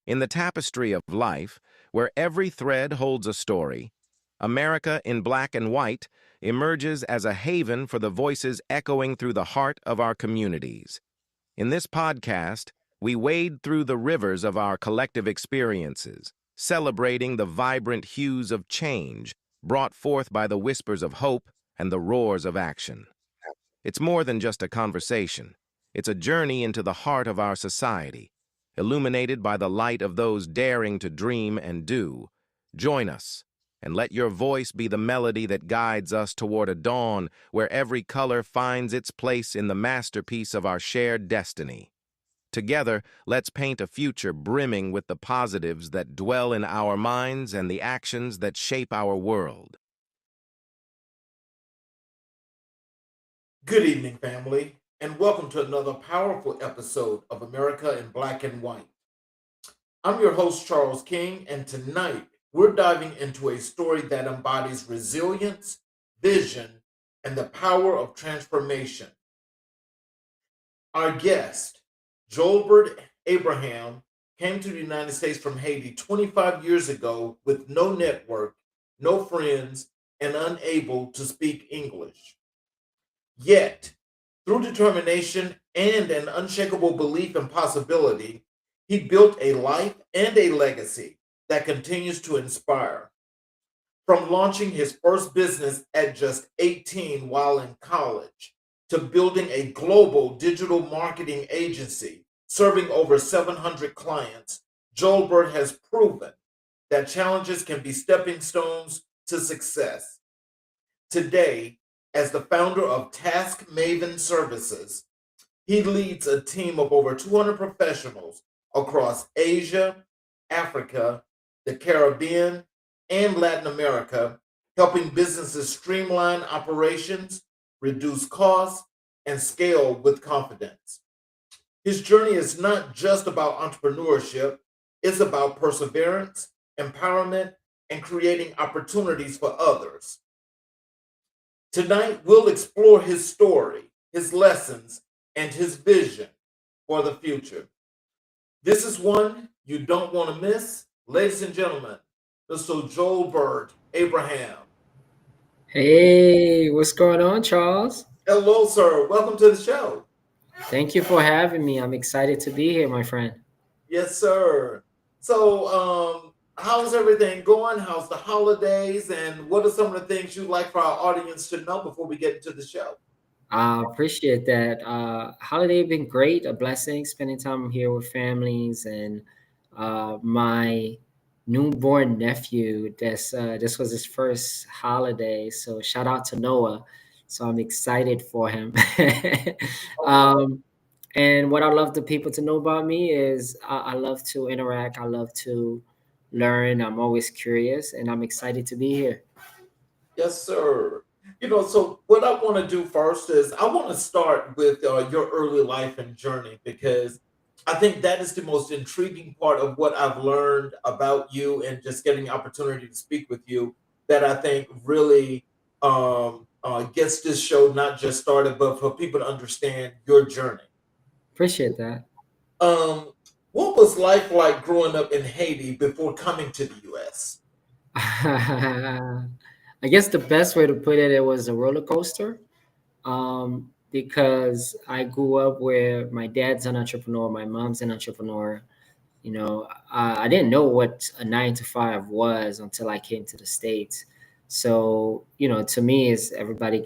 In the tapestry of life, where every thread holds a story, America in Black and White emerges as a haven for the voices echoing through the heart of our communities. In this podcast, we wade through the rivers of our collective experiences, celebrating the vibrant hues of change brought forth by the whispers of hope and the roars of action. It's more than just a conversation. It's a journey into the heart of our society, illuminated by the light of those daring to dream and do. Join us, and let your voice be the melody that guides us toward a dawn where every color finds its place in the masterpiece of our shared destiny. Together, let's paint a future brimming with the positives that dwell in our minds and the actions that shape our world. Good evening, family, and welcome to another powerful episode of America in Black and White. I'm your host, Charles King, and tonight we're diving into a story that embodies resilience, vision, and the power of transformation. Our guest, Julbert Abraham, came to the United States from Haiti 25 years ago with no network, no friends, and unable to speak English. Yet, through determination and an unshakable belief in possibility, he built a life and a legacy that continues to inspire. From launching his first business at just 18 while in college, to building a global digital marketing agency serving over 700 clients, Joelbert has proven that challenges can be stepping stones to success. Today, as the founder of Task Maven Services, he leads a team of over 200 professionals across Asia, Africa, the Caribbean, and Latin America, helping businesses streamline operations, reduce costs, and scale with confidence. His journey is not just about entrepreneurship, it's about perseverance, empowerment, and creating opportunities for others. Tonight, we'll explore his story, his lessons, and his vision for the future. This is one you don't want to miss. Ladies and gentlemen, Mr. Joelbert Abraham. Hey, what's going on, Charles? Hello, sir. Welcome to the show. Thank you for having me. I'm excited to be here, my friend. Yes, sir. So, how's everything going? How's the holidays? And what are some of the things you'd like for our audience to know before we get into the show? I appreciate that. Holiday been great, a blessing, spending time here with families and my newborn nephew. This was his first holiday, so shout out to Noah. So I'm excited for him. Okay. um, and what I love the people to know about me is I love to interact. I love to learn. I'm always curious, and I'm excited to be here. Yes, sir. So what I want to do first is I want to start with your early life and journey because I think that is the most intriguing part of what I've learned about you and just getting the opportunity to speak with you that I think really gets this show not just started, but for people to understand your journey. Appreciate that. Um, what was life like growing up in Haiti before coming to the U.S.? I guess the best way to put it, it was a roller coaster. Because I grew up where my dad's an entrepreneur, my mom's an entrepreneur. I didn't know what a 9 to 5 was until I came to the States. So, to me, is everybody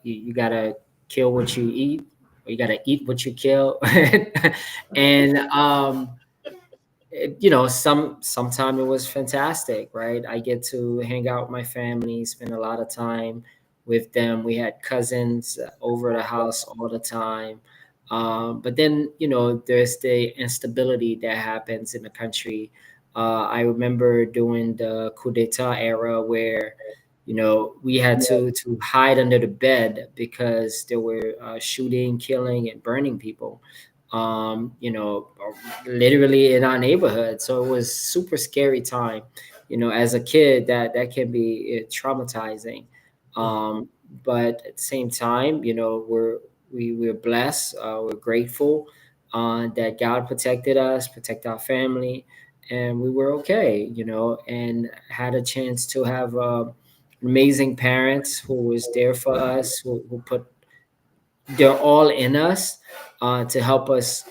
you gotta kill what you eat, or you gotta eat what you kill, and sometime it was fantastic, right? I get to hang out with my family, spend a lot of time with them. We had cousins over the house all the time. But then, there's the instability that happens in the country. I remember during the coup d'etat era where, we had to hide under the bed because there were shooting, killing, and burning people. Literally in our neighborhood. So it was super scary time. As a kid, that can be traumatizing. Mm. But at the same time, we're blessed. We're grateful that God protected us, protect our family. and we were okay, and had a chance to have amazing parents who was there for us, who put they're all in us to help us,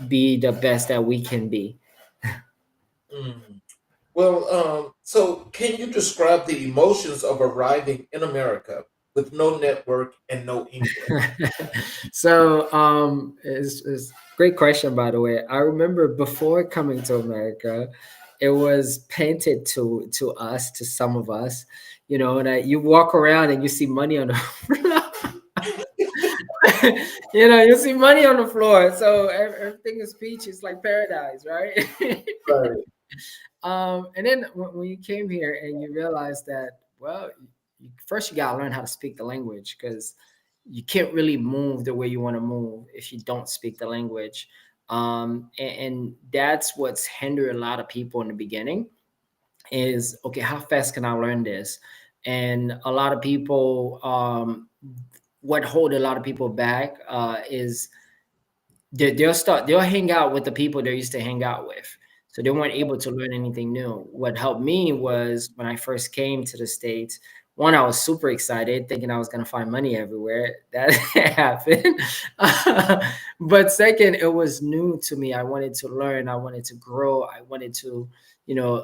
be the best that we can be. Mm. Well, so can you describe the emotions of arriving in America with no network and no English? So it's great question, by the way. I remember before coming to America, it was painted to us, to some of us, that you walk around and you see money on the floor. You see money on the floor, so everything is peaches, like paradise, right? Right. And then when you came here and you realized that, well, first you gotta learn how to speak the language, because you can't really move the way you want to move if you don't speak the language. And that's what's hindered a lot of people in the beginning is, okay, how fast can I learn this? And a lot of people, what hold a lot of people back is they'll hang out with the people they used to hang out with, so they weren't able to learn anything new. What helped me was when I first came to the States, one, I was super excited thinking I was going to find money everywhere. That happened. But second, it was new to me. I wanted to learn, I wanted to grow, I wanted to,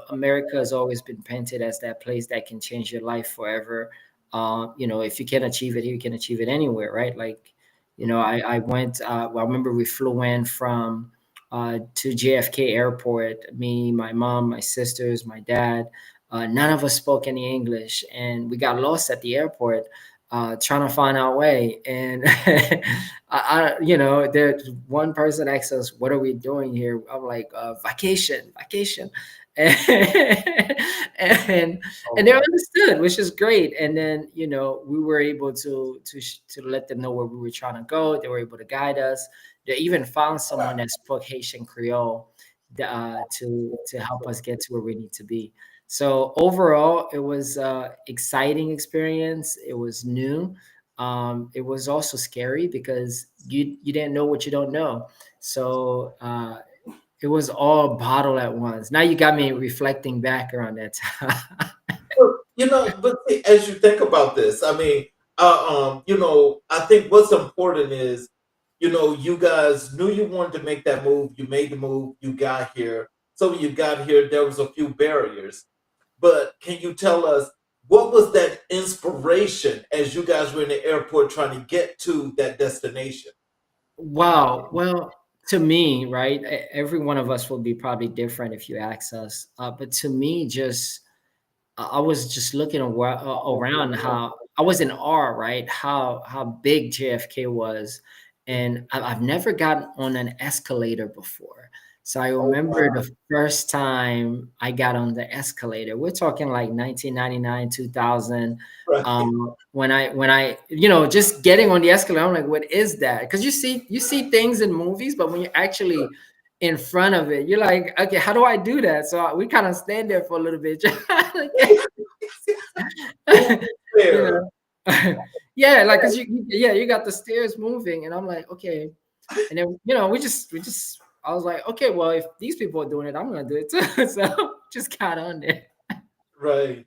America has always been painted as that place that can change your life forever. If you can achieve it here, you can achieve it anywhere, right? Like, I went, I remember we flew in from to JFK Airport, me, my mom, my sisters, my dad. None of us spoke any English, and we got lost at the airport trying to find our way. And there's one person asked us, "What are we doing here?" I'm like, "Vacation, vacation." and Oh, and they wow. understood, which is great. And then we were able to let them know where we were trying to go. They were able to guide us. They even found someone that spoke Haitian Creole to help us get to where we need to be. So overall, it was exciting experience. It was new. It was also scary because you didn't know what you don't know. So it was all bottled at once. Now you got me reflecting back around that time. Well, but see, as you think about this, I mean, I think what's important is, you guys knew you wanted to make that move. You made the move. You got here. So when you got here, there was a few barriers. But can you tell us what was that inspiration as you guys were in the airport trying to get to that destination? Wow. Well, to me, right, every one of us will be probably different if you ask us. But to me, just I was just looking around, how I was in awe, right? How big JFK was, and I've never gotten on an escalator before. So I Oh, remember wow. the first time I got on the escalator. We're talking like 1999, 2000. Right. When I just getting on the escalator, I'm like, what is that? Because you see things in movies, but when you're actually in front of it, you're like, okay, how do I do that? So we kind of stand there for a little bit. Move you there. know yeah, like, because you got the stairs moving, and I'm like, okay. And then we just I was like, okay, well, if these people are doing it, I'm gonna do it too. So just got on there. Right.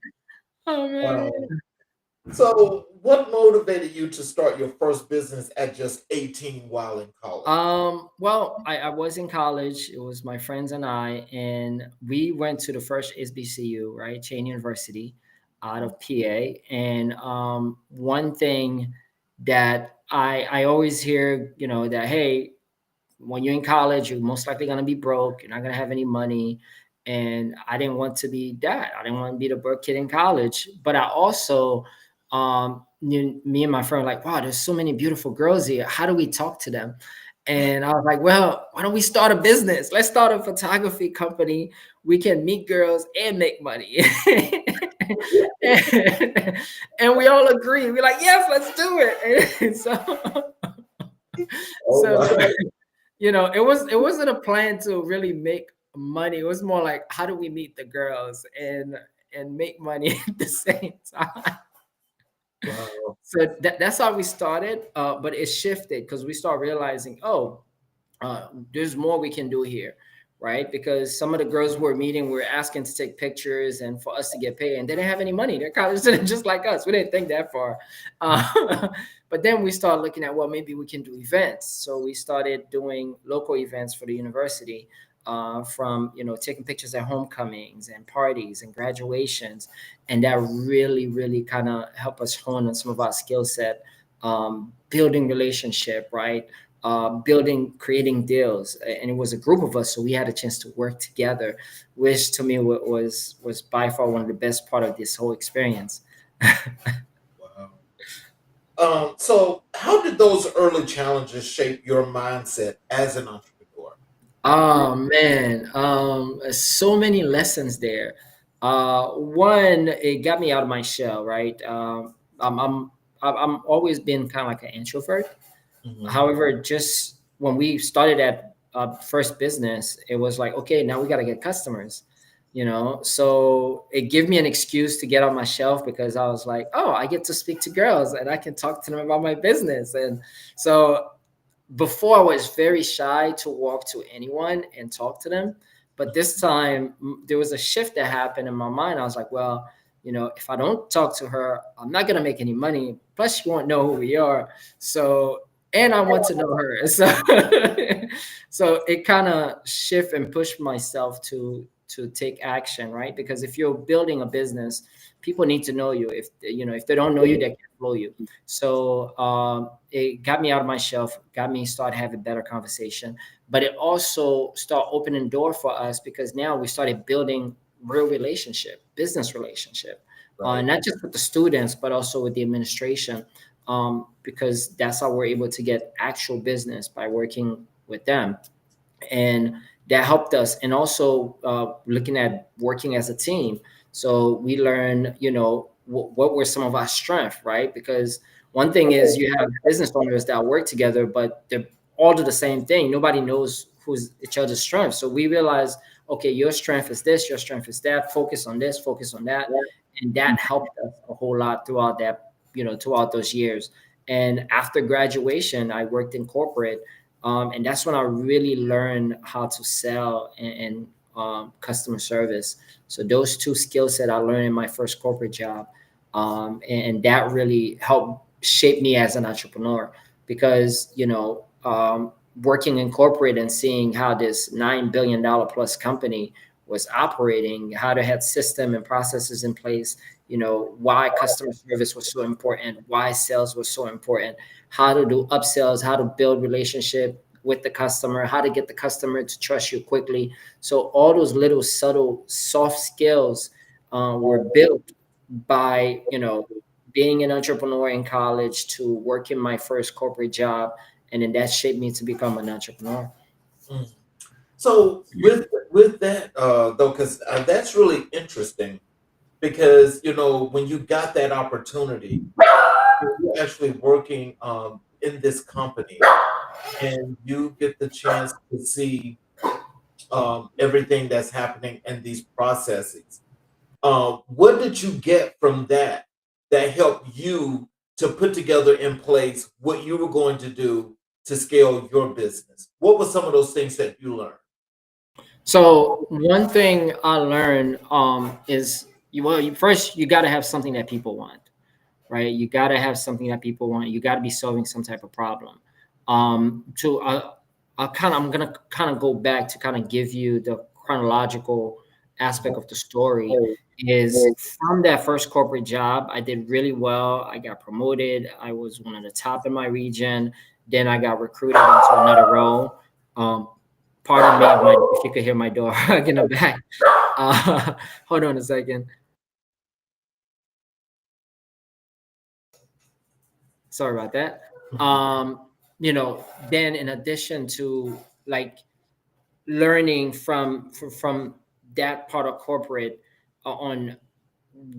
Oh man. Wow. So, what motivated you to start your first business at just 18 while in college? Well, I was in college. It was my friends and I, and we went to the first HBCU, right? Chain University out of PA. And one thing that I always hear, that, hey, when you're in college, you're most likely going to be broke. You're not going to have any money. And I didn't want to be that. I didn't want to be the broke kid in college. But I also, me and my friend were like, wow, there's so many beautiful girls here. How do we talk to them? And I was like, well, why don't we start a business? Let's start a photography company. We can meet girls and make money. And we all agree. We're like, yes, let's do it. And Oh, so wow. it wasn't a plan to really make money. It was more like, how do we meet the girls and make money at the same time? Wow. So that's how we started. But it shifted because we start realizing, oh, there's more we can do here. right? Because some of the girls we were meeting were asking to take pictures and for us to get paid, and they didn't have any money. They're college students just like us. We didn't think that far. But then we started looking at, well, maybe we can do events. So we started doing local events for the university, from, taking pictures at homecomings and parties and graduations. And that really, really kind of helped us hone on some of our skill set, building relationship, right? Building, creating deals, and it was a group of us, so we had a chance to work together, which to me was by far one of the best part of this whole experience. Wow. So how did those early challenges shape your mindset as an entrepreneur? Oh man, so many lessons there. One, it got me out of my shell, right? I'm always been kind of like an introvert. Mhm. However, just when we started at first business, it was like, okay, now we got to get customers, So it gave me an excuse to get on my shelf, because I was like, oh, I get to speak to girls and I can talk to them about my business. And so before, I was very shy to walk to anyone and talk to them. But this time, there was a shift that happened in my mind. I was like, well, if I don't talk to her, I'm not going to make any money. Plus, she won't know who we are. So, and I want to know her. So it kind of shift and push myself to take action, right? Because if you're building a business, people need to know you. If they don't know you, they can't follow you. So it got me out of my shelf, got me start having better conversation, but it also start opening door for us, because now we started building real relationship, business relationship, Right. not just with the students, but also with the administration, because that's how we're able to get actual business by working with them. And that helped us. And also looking at working as a team, so we learn, what were some of our strengths, right? Because one thing is, you have business owners that work together, but they're all do the same thing. Nobody knows who's each other's strength. So we realized, okay, your strength is this, your strength is that, focus on this, focus on that. And that helped us a whole lot throughout that, throughout those years. And after graduation, I worked in corporate, and that's when I really learned how to sell and customer service. So those two skill set I learned in my first corporate job, and that really helped shape me as an entrepreneur. Because working in corporate and seeing how this $9 billion plus company was operating, how they had system and processes in place, why customer service was so important, why sales was so important, how to do upsells, how to build relationship with the customer, how to get the customer to trust you quickly. So all those little subtle soft skills were built by being an entrepreneur in college to working my first corporate job, and then that shaped me to become an entrepreneur. Mm. So with that though, because that's really interesting, because when you got that opportunity, you're actually working in this company, and you get the chance to see everything that's happening in these processes. What did you get from that helped you to put together in place what you were going to do to scale your business? What were some of those things that you learned? So one thing I learned is first you got to have something that people want, right? You got to have something that people want. You got to be solving some type of problem. To I'm gonna kind of go back to kind of give you the chronological aspect of the story. Is from that first corporate job, I did really well. I got promoted. I was one of the top in my region. Then I got recruited into another role. Um, Pardon me if you could hear my door in the back. Hold on a second. Sorry about that. Then in addition to like learning from that part of corporate, on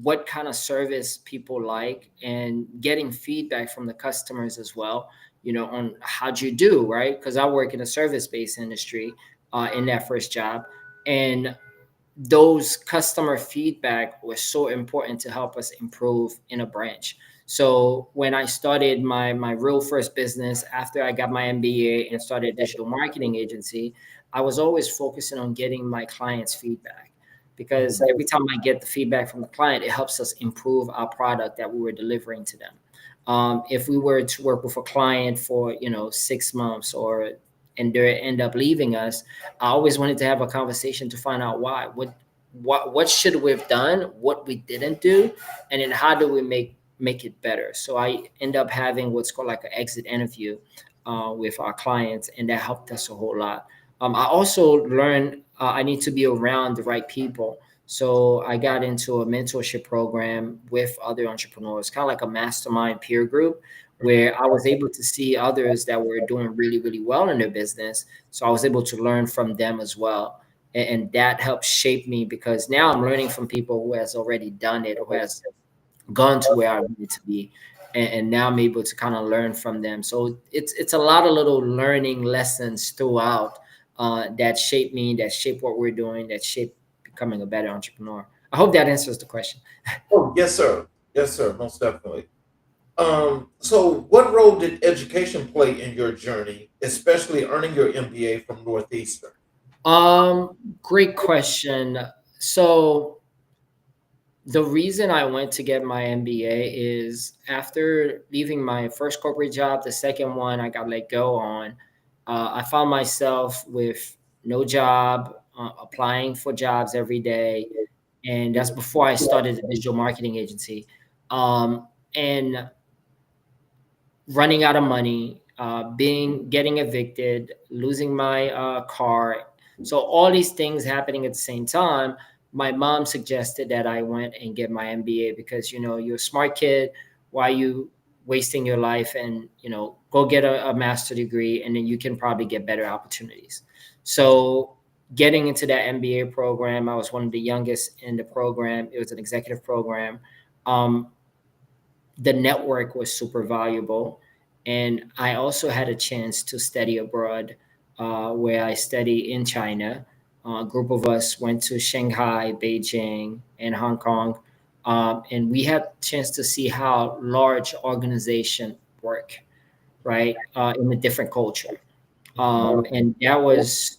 what kind of service people like, and getting feedback from the customers as well, on how'd you do, right? Because I work in a service-based industry in that first job, and those customer feedback was so important to help us improve in a branch. So when I started my real first business after I got my MBA and started a digital marketing agency, I was always focusing on getting my clients feedback, because every time I get the feedback from the client, it helps us improve our product that we were delivering to them. If we were to work with a client for 6 months, and they end up leaving us, I always wanted to have a conversation to find out why. What should we have done? What we didn't do, and then how do we make it better? So I end up having what's called like an exit interview with our clients, and that helped us a whole lot. I also learned I need to be around the right people. So I got into a mentorship program with other entrepreneurs, kind of like a mastermind peer group, where I was able to see others that were doing really, really well in their business. So I was able to learn from them as well. And that helped shape me, because now I'm learning from people who has already done it, who has gone to where I wanted to be. And now I'm able to kind of learn from them. So it's a lot of little learning lessons throughout that shape me, that shape what we're doing, that shape becoming a better entrepreneur. I hope that answers the question. Oh, yes, sir. Yes, sir. Most definitely. So what role did education play in your journey, especially earning your MBA from Northeastern? Great question. So the reason I went to get my MBA is after leaving my first corporate job, the second one I got let go on. I found myself with no job, applying for jobs every day, and that's before I started the digital marketing agency. And running out of money, getting evicted, losing my car. So all these things happening at the same time. My mom suggested that I went and get my MBA, because you're a smart kid. Why are you wasting your life? And go get a master degree, and then you can probably get better opportunities. So getting into that MBA program, I was one of the youngest in the program. It was an executive program. The network was super valuable. And I also had a chance to study abroad, where I studied in China. A group of us went to Shanghai, Beijing, and Hong Kong. And we had a chance to see how large organizations work, right, in a different culture. And that was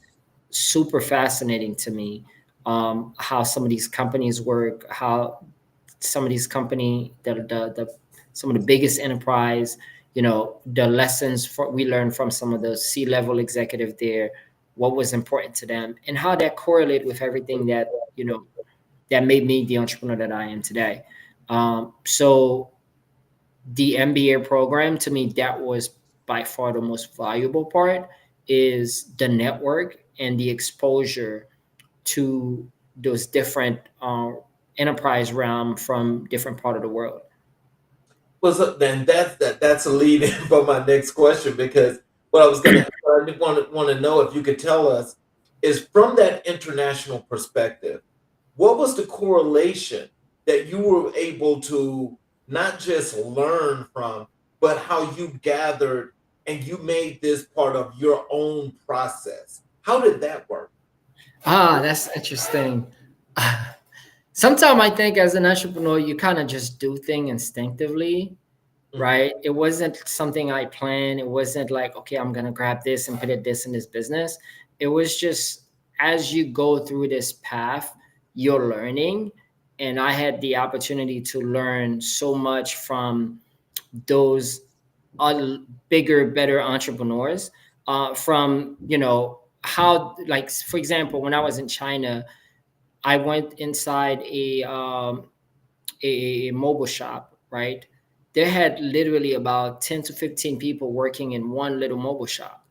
super fascinating to me, how some of these companies work, how some of these company some of the biggest enterprise, the lessons we learned from some of the C-level executive there, what was important to them, and how that correlate with everything that made me the entrepreneur that I am today. So the MBA program, to me, that was by far the most valuable part, is the network and the exposure to those different enterprise realm from different part of the world. Well, so then that's a lead in for my next question, because what I was gonna what I want to know if you could tell us is, from that international perspective, what was the correlation that you were able to not just learn from, but how you gathered and you made this part of your own process? How did that work? That's interesting. Sometimes I think as an entrepreneur, you kind of just do things instinctively, Mhm. right? It wasn't something I planned. It wasn't like, okay, I'm gonna grab this and put it this in this business. It was just, as you go through this path, you're learning. And I had the opportunity to learn so much from those bigger, better entrepreneurs, from how, like, for example, when I was in China, I went inside a mobile shop, right? They had literally about 10 to 15 people working in one little mobile shop.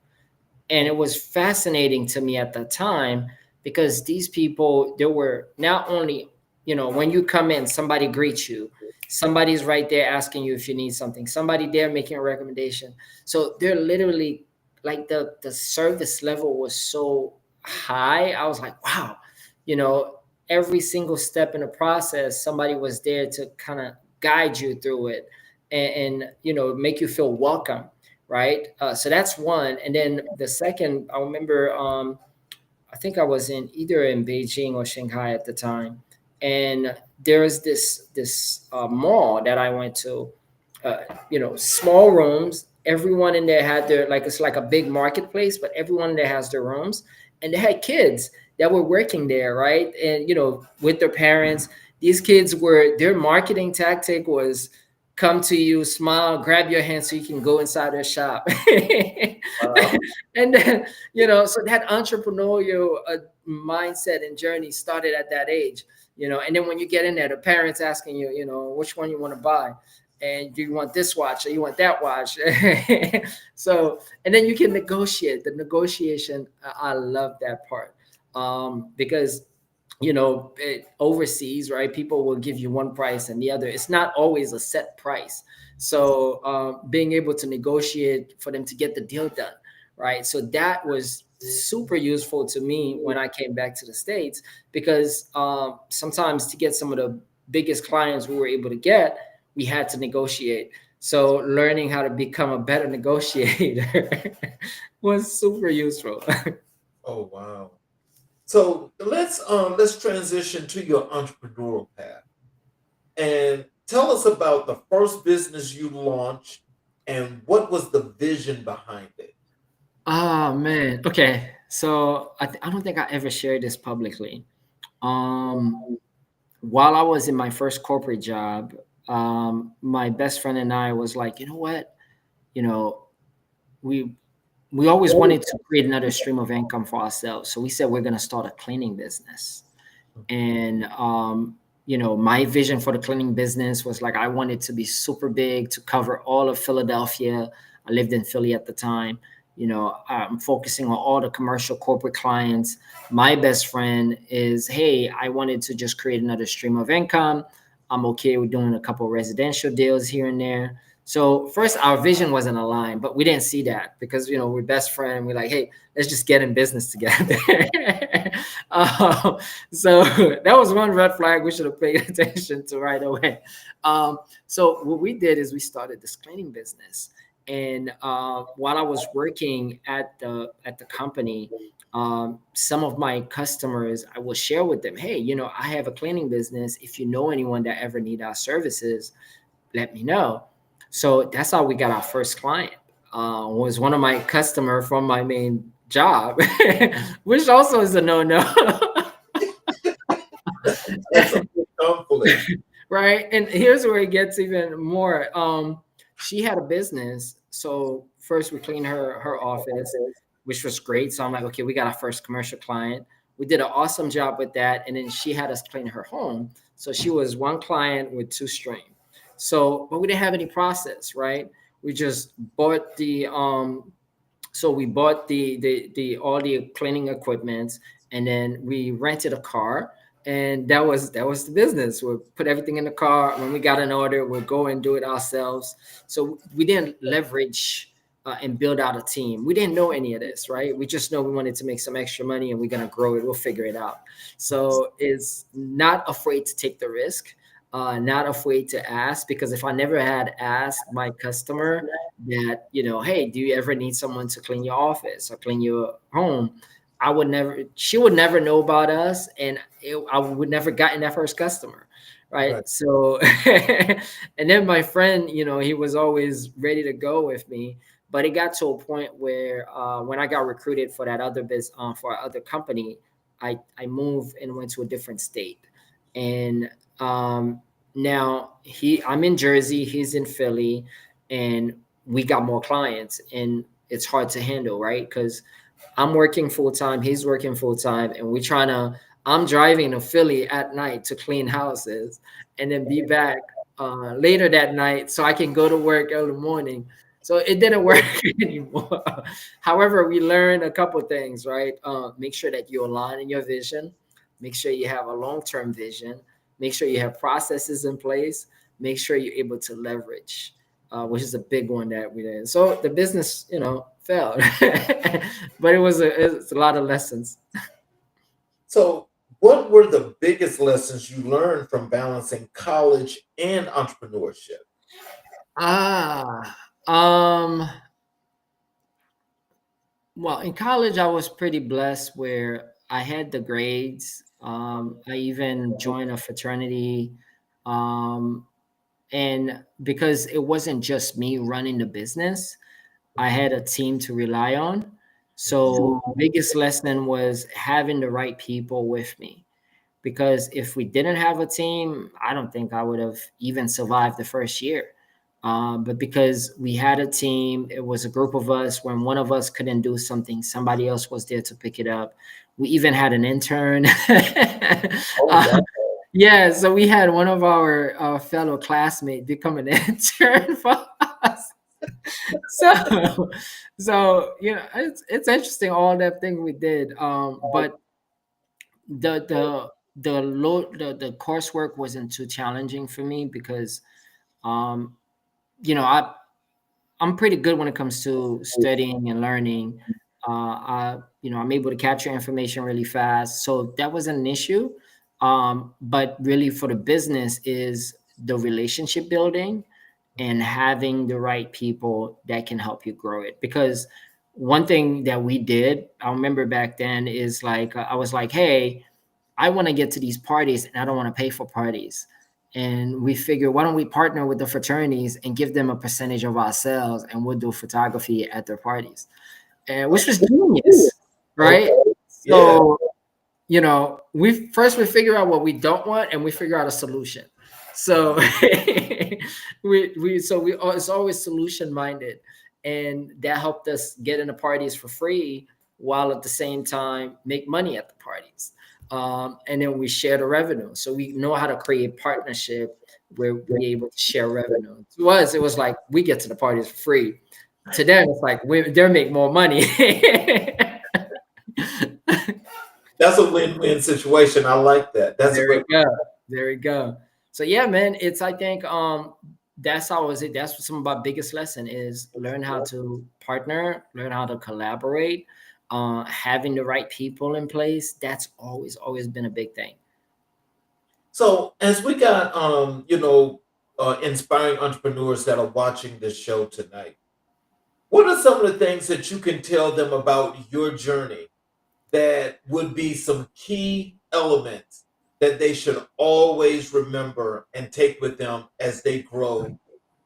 And it was fascinating to me at that time, because these people, they were not only, when you come in, somebody greets you, somebody's right there asking you if you need something, somebody there making a recommendation. So they're literally, like, the service level was so high. I was like, wow, you know, every single step in the process, somebody was there to kind of guide you through it, and make you feel welcome, right? So that's one. And then the second, I remember, I think I was in either in Beijing or Shanghai at the time, and there was this mall that I went to. Small rooms. Everyone in there had their, like, it's like a big marketplace, but everyone there has their rooms, and they had kids that were working there, right? And with their parents, these kids were their marketing tactic was come to you, smile, grab your hand so you can go inside their shop. Wow. And then, so that entrepreneurial mindset and journey started at that age, and then when you get in there, the parents asking you, which one you want to buy, and do you want this watch or you want that watch? So, and then you can negotiate. The negotiation, I love that part, because overseas, right, people will give you one price and the other. It's not always a set price. So being able to negotiate for them to get the deal done, right? So that was super useful to me when I came back to the States, because sometimes to get some of the biggest clients we were able to get, we had to negotiate. So learning how to become a better negotiator was super useful. Oh, wow. So let's transition to your entrepreneurial path and tell us about the first business you launched and what was the vision behind it. Oh man. Okay. So I don't think I ever shared this publicly. Um, while I was in my first corporate job, my best friend and I was like, you know what? You know, we we always wanted to create another stream of income for ourselves. So we said we're gonna start a cleaning business. And my vision for the cleaning business was like I wanted to be super big, to cover all of Philadelphia. I lived in Philly at the time. I'm focusing on all the commercial corporate clients. My best friend is, hey, I wanted to just create another stream of income. I'm okay with doing a couple of residential deals here and there. So first, our vision wasn't aligned, but we didn't see that because we're best friends. We're like, hey, let's just get in business together. So that was one red flag we should have paid attention to right away. So what we did is we started this cleaning business, and while I was working at the company, some of my customers, I will share with them, hey, I have a cleaning business. If you know anyone that ever need our services, let me know. So that's how we got our first client. Was one of my customer from my main job, which also is a no-no. That's a big conflict. Right. And here's where it gets even more. She had a business. So first we cleaned her office, which was great. So I'm like, okay, we got our first commercial client. We did an awesome job with that. And then she had us clean her home. So she was one client with two streams. So, but we didn't have any process, right? We just bought we bought the all the cleaning equipment, and then we rented a car, and that was the business. We'll put everything in the car. When we got an order, we'll go and do it ourselves. So we didn't leverage and build out a team. We didn't know any of this, right? We just know we wanted to make some extra money and we're gonna grow it. We'll figure it out. So it's not afraid to take the risk. Not afraid to ask, because if I never had asked my customer that, hey, do you ever need someone to clean your office or clean your home? She would never know about us, and I would never gotten that first customer. Right. Right. So, and then my friend, he was always ready to go with me, but it got to a point where when I got recruited for that other for our other company, I moved and went to a different state. And now I'm in Jersey, he's in Philly, and we got more clients, and it's hard to handle, right? Because I'm working full time, he's working full time, and I'm driving to Philly at night to clean houses and then be back later that night so I can go to work early morning. So it didn't work anymore. However, we learned a couple things, right? Make sure that you align in your vision, make sure you have a long-term vision, make sure you have processes in place, make sure you're able to leverage, which is a big one that we did. So the business, failed, but it's a lot of lessons. So, what were the biggest lessons you learned from balancing college and entrepreneurship? Ah, um, well, in college, I was pretty blessed where I had the grades. I even joined a fraternity. Um, and because it wasn't just me running the business, I had a team to rely on. So biggest lesson was having the right people with me, because if we didn't have a team, I don't think I would have even survived the first year. But because we had a team, it was a group of us. When one of us couldn't do something, somebody else was there to pick it up. We even had an intern. Oh, uh, wow. yeah, so we had one of our fellow classmates become an intern for us. So, so it's interesting all that thing we did. But the coursework wasn't too challenging for me because um you know I'm pretty good when it comes to studying and learning. I'm able to capture information really fast, so that wasn't an issue. But really, for the business, is the relationship building and having the right people that can help you grow it. Because one thing that we did, I remember back then, is like I was like, hey, I want to get to these parties and I don't want to pay for parties. And we figure, why don't we partner with the fraternities and give them a percentage of our sales, and we'll do photography at their parties, and which was genius, right? Okay. Yeah. So, we figure out what we don't want, and we figure out a solution. So it's always solution minded, and that helped us get into parties for free while at the same time make money at the parties. And then we share the revenue, so we know how to create partnership where we're able to share revenue. To us, it was like we get to the parties for free. To them, it's like they make more money. That's a win-win situation. I like that. That's a There we great. go. There we go. So yeah, man, I think that's always it. That's some of my biggest lesson is learn how to partner, learn how to collaborate, having the right people in place. That's always been a big thing. So as we got inspiring entrepreneurs that are watching this show tonight, what are some of the things that you can tell them about your journey that would be some key elements that they should always remember and take with them as they grow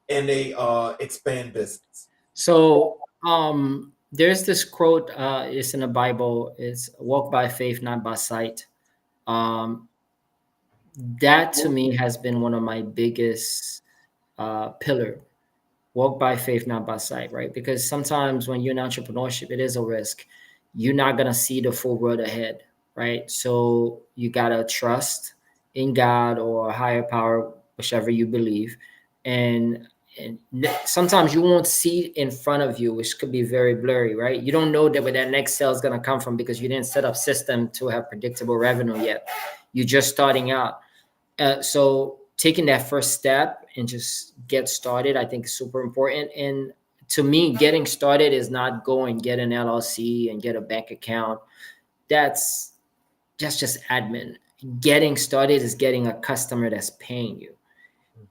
and they expand business? So there's this quote, it's in the Bible, it's walk by faith, not by sight. Um, that to me has been one of my biggest pillar. Walk by faith, not by sight, right? Because sometimes when you're in entrepreneurship, it is a risk. You're not gonna see the full road ahead, right? So you gotta trust in God or a higher power, whichever you believe, and sometimes you won't see in front of you, which could be very blurry, right? You don't know that where that next sale is gonna come from because you didn't set up system to have predictable revenue yet. You're just starting out. So taking that first step and just get started, I think is super important. And to me, getting started is not go and get an LLC and get a bank account. That's just admin. Getting started is getting a customer that's paying you.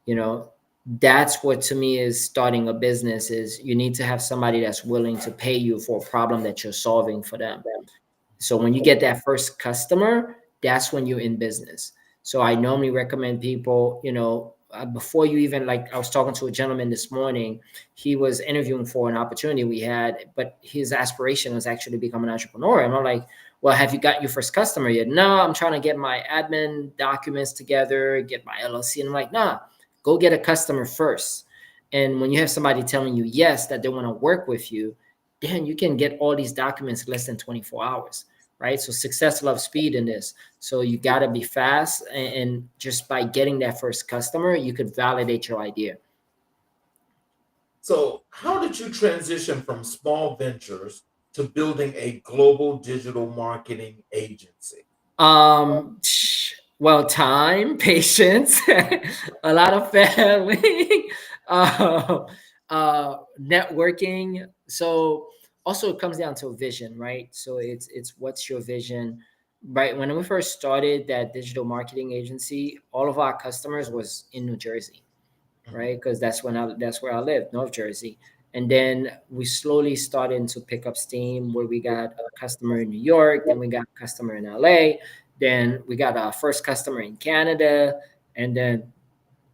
You know, that's what to me is starting a business is you need to have somebody that's willing to pay you for a problem that you're solving for them. So when you get that first customer, that's when you're in business. So I normally recommend people, before you even, like I was talking to a gentleman this morning, he was interviewing for an opportunity we had, but his aspiration was actually to become an entrepreneur. And I'm like, well, have you got your first customer yet? No, I'm trying to get my admin documents together, get my LLC. And I'm like, nah, go get a customer first. And when you have somebody telling you yes, that they want to work with you, then you can get all these documents in less than 24 hours. Right. So success loves speed in this. So you got to be fast. And just by getting that first customer, you could validate your idea. So, how did you transition from small ventures to building a global digital marketing agency? Um, well, time, patience, a lot of family, uh, networking. So also it comes down to a vision, right? So it's what's your vision, right? When we first started that digital marketing agency, all of our customers was in New Jersey, Mhm. right? Because that's where I live, North Jersey. And then we slowly started to pick up steam where we got a customer in New York, then we got a customer in LA, then we got our first customer in Canada, and then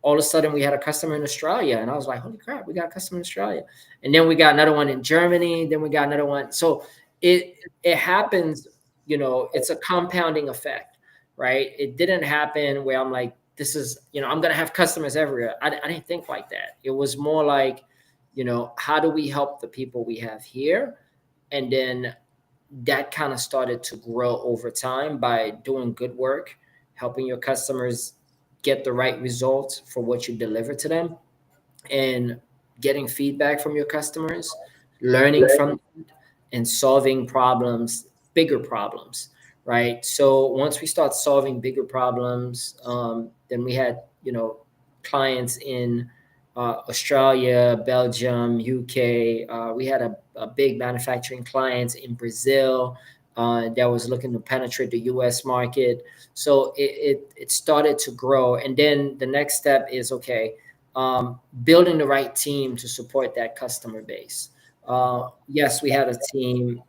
all of a sudden we had a customer in Australia. And I was like, holy crap, we got a customer in Australia. And then we got another one in Germany, then we got another one. So it happens, it's a compounding effect, right? It didn't happen where I'm like, this is, I'm gonna have customers everywhere. I didn't think like that. It was more like, how do we help the people we have here? And then that kind of started to grow over time by doing good work, helping your customers get the right results for what you deliver to them, and getting feedback from your customers, learning from them, and solving problems, bigger problems, right? So once we start solving bigger problems, then we had, clients in Australia, Belgium, UK. We had a big manufacturing clients in Brazil that was looking to penetrate the US market. So it started to grow. And then the next step is, okay, building the right team to support that customer base. Yes, we had a team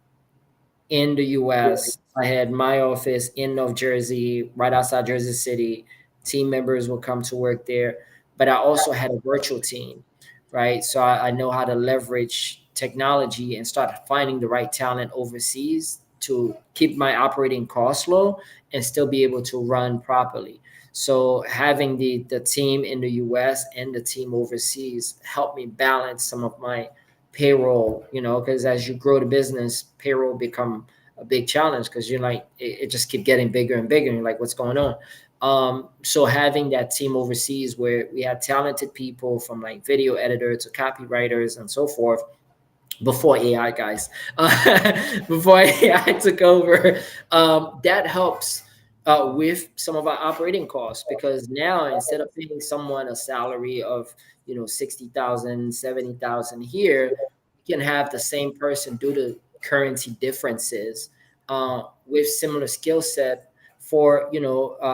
in the US. I had my office in North Jersey, right outside Jersey City. Team members will come to work there. But I also had a virtual team, right? So I know how to leverage technology and start finding the right talent overseas to keep my operating costs low and still be able to run properly. So having the team in the US and the team overseas helped me balance some of my payroll, because as you grow the business, payroll become a big challenge because you're like, it just keep getting bigger and bigger. And you're like, what's going on? So having that team overseas where we had talented people from like video editors to copywriters and so forth, before AI, guys, before AI took over, that helps with some of our operating costs, because now instead of paying someone a salary of 60,000, 70,000 here, we can have the same person due to currency differences with similar skill set for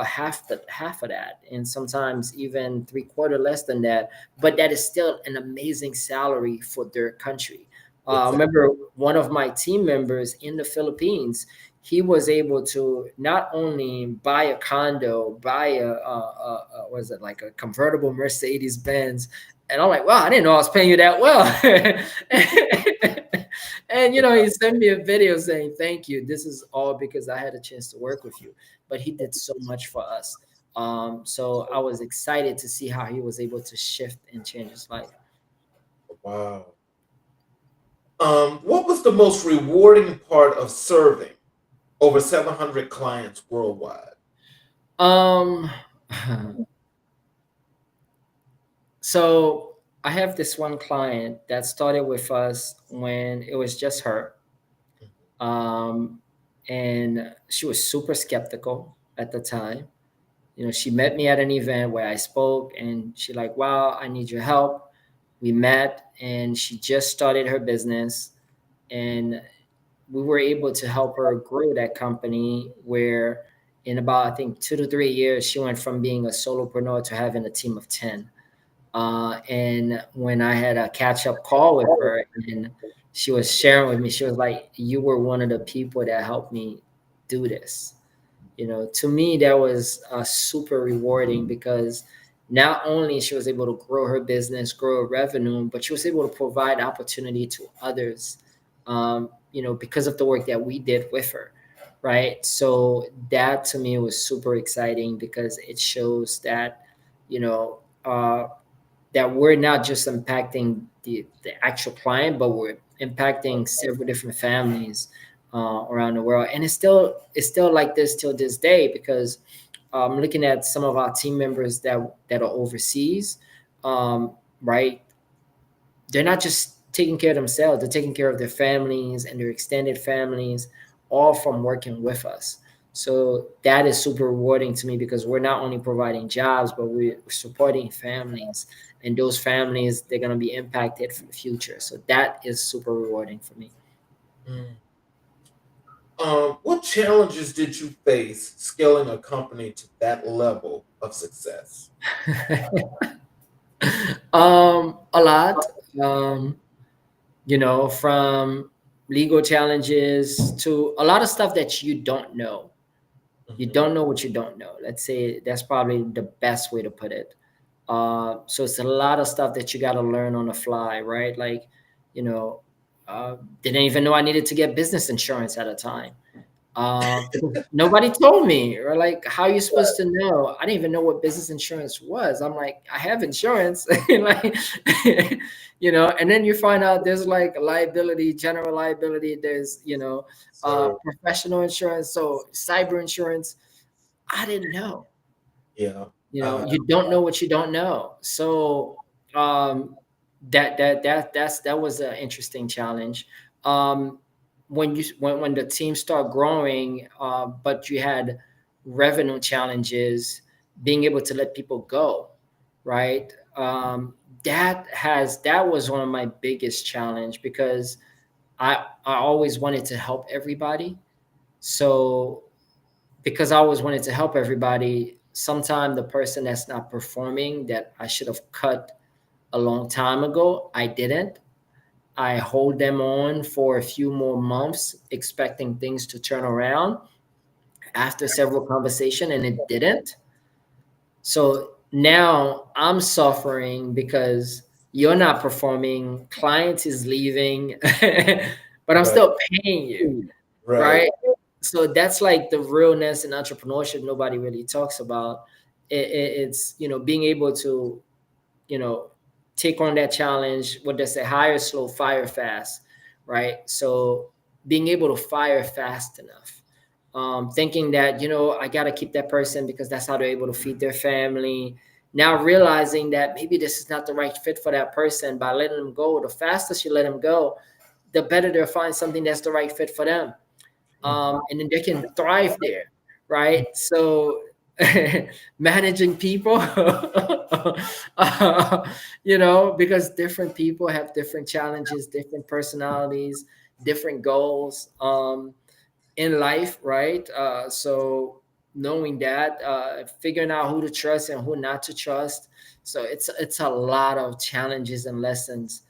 half of that, and sometimes even three-quarter less than that, but that is still an amazing salary for their country. I remember one of my team members in the Philippines, he was able to not only buy a condo, buy was it like a convertible Mercedes Benz, and I'm like, wow, I didn't know I was paying you that well. And he sent me a video saying, thank you. This is all because I had a chance to work with you. But he did so much for us. So I was excited to see how he was able to shift and change his life. Wow. What was the most rewarding part of serving over 700 clients worldwide? Um, so I have this one client that started with us when it was just her. And she was super skeptical at the time. She met me at an event where I spoke, and she like, wow, I need your help. We met, and she just started her business, and we were able to help her grow that company, where in about, I think, 2 to 3 years, she went from being a solopreneur to having a team of 10. And when I had a catch-up call with her, and she was sharing with me, she was like, you were one of the people that helped me do this. To me, that was super rewarding, because not only she was able to grow her business, grow her revenue, but she was able to provide opportunity to others, because of the work that we did with her. Right. So that to me was super exciting, because it shows that, you know, uh, that we're not just impacting the actual client, but we're impacting several different families around the world. And it's still like this till this day, because I'm looking at some of our team members that are overseas, right? They're not just taking care of themselves, they're taking care of their families and their extended families, all from working with us. So that is super rewarding to me, because we're not only providing jobs, but we're supporting families, and those families, they're going to be impacted for the future. So that is super rewarding for me. Mm. What challenges did you face scaling a company to that level of success? A lot. From legal challenges to a lot of stuff that you don't know. You Mhm. don't know what you don't know. Let's say that's probably the best way to put it. So it's a lot of stuff that you got to learn on the fly, right? Like, you know, Didn't even know I needed to get business insurance at a time. Because nobody told me, or like, how are you supposed to know? I didn't even know what business insurance was. I'm like, I have insurance, like, and then you find out there's like liability, general liability. There's, So, professional insurance, so cyber insurance. I didn't know. yeah. You don't know what you don't know. So um, that was an interesting challenge. Um, when the team started growing, but you had revenue challenges, being able to let people go, right? That was one of my biggest challenge, because I always wanted to help everybody. So because I always wanted to help everybody, sometime the person that's not performing, that I should have cut a long time ago, I didn't. I hold them on for a few more months, expecting things to turn around after several conversations, and it didn't. So now I'm suffering because you're not performing, client is leaving, but I'm Right. still paying you, Right. right? So that's like the realness in entrepreneurship nobody really talks about. It's being able to you know take on that challenge. What they say, hire slow, fire fast, right? So being able to fire fast enough, thinking that I got to keep that person because that's how they're able to feed their family. Now realizing that maybe this is not the right fit for that person, by letting them go, the faster you let them go, the better they'll find something that's the right fit for them, Mhm. and then they can thrive there, right? So managing people, because different people have different challenges, different personalities, different goals in life, right? So knowing that, figuring out who to trust and who not to trust. So it's a lot of challenges and lessons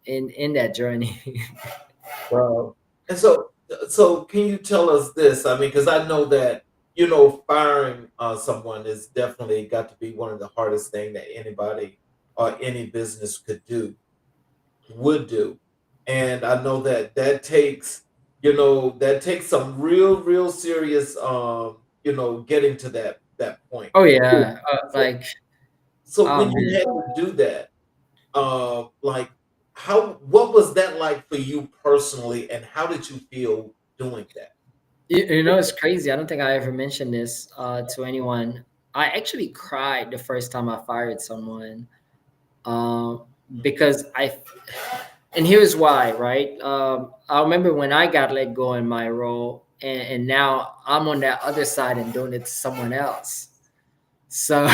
in that journey. Wow. And so can you tell us this? I mean, because I know that, firing someone is definitely got to be one of the hardest thing that anybody or any business would do. And I know that that takes some real serious, getting to that point. Oh yeah, So, like so oh when you man. had to do that, like what was that like for you personally, and how did you feel doing that? It's crazy. I don't think I ever mentioned this to anyone. I actually cried the first time I fired someone, um, because and here's why, right? I remember when I got let go in my role, and now I'm on that other side and doing it to someone else. So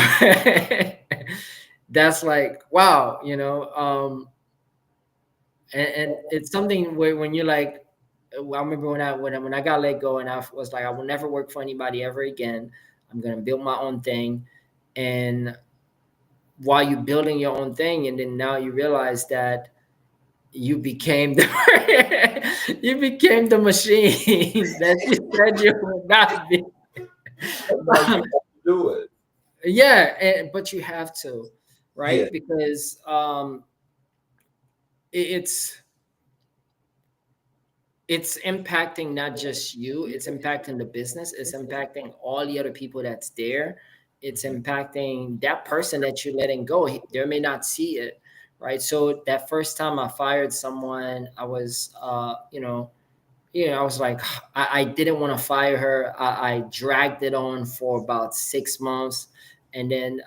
that's like, wow, and it's something where when you're like, I remember when I got let go, and I was like, I will never work for anybody ever again. I'm gonna build my own thing. And while you're building your own thing, and then now you realize that you became the you became the machine that you said you would not be. And now you have to do it. Yeah, but you have to, Yeah. right? Because it's impacting not just you, it's impacting the business, it's impacting all the other people that's there, it's Mhm. impacting that person that you're letting go. They may not see it, right? So that first time I fired someone, I was I was like, I didn't want to fire her. I dragged it on for about 6 months. And then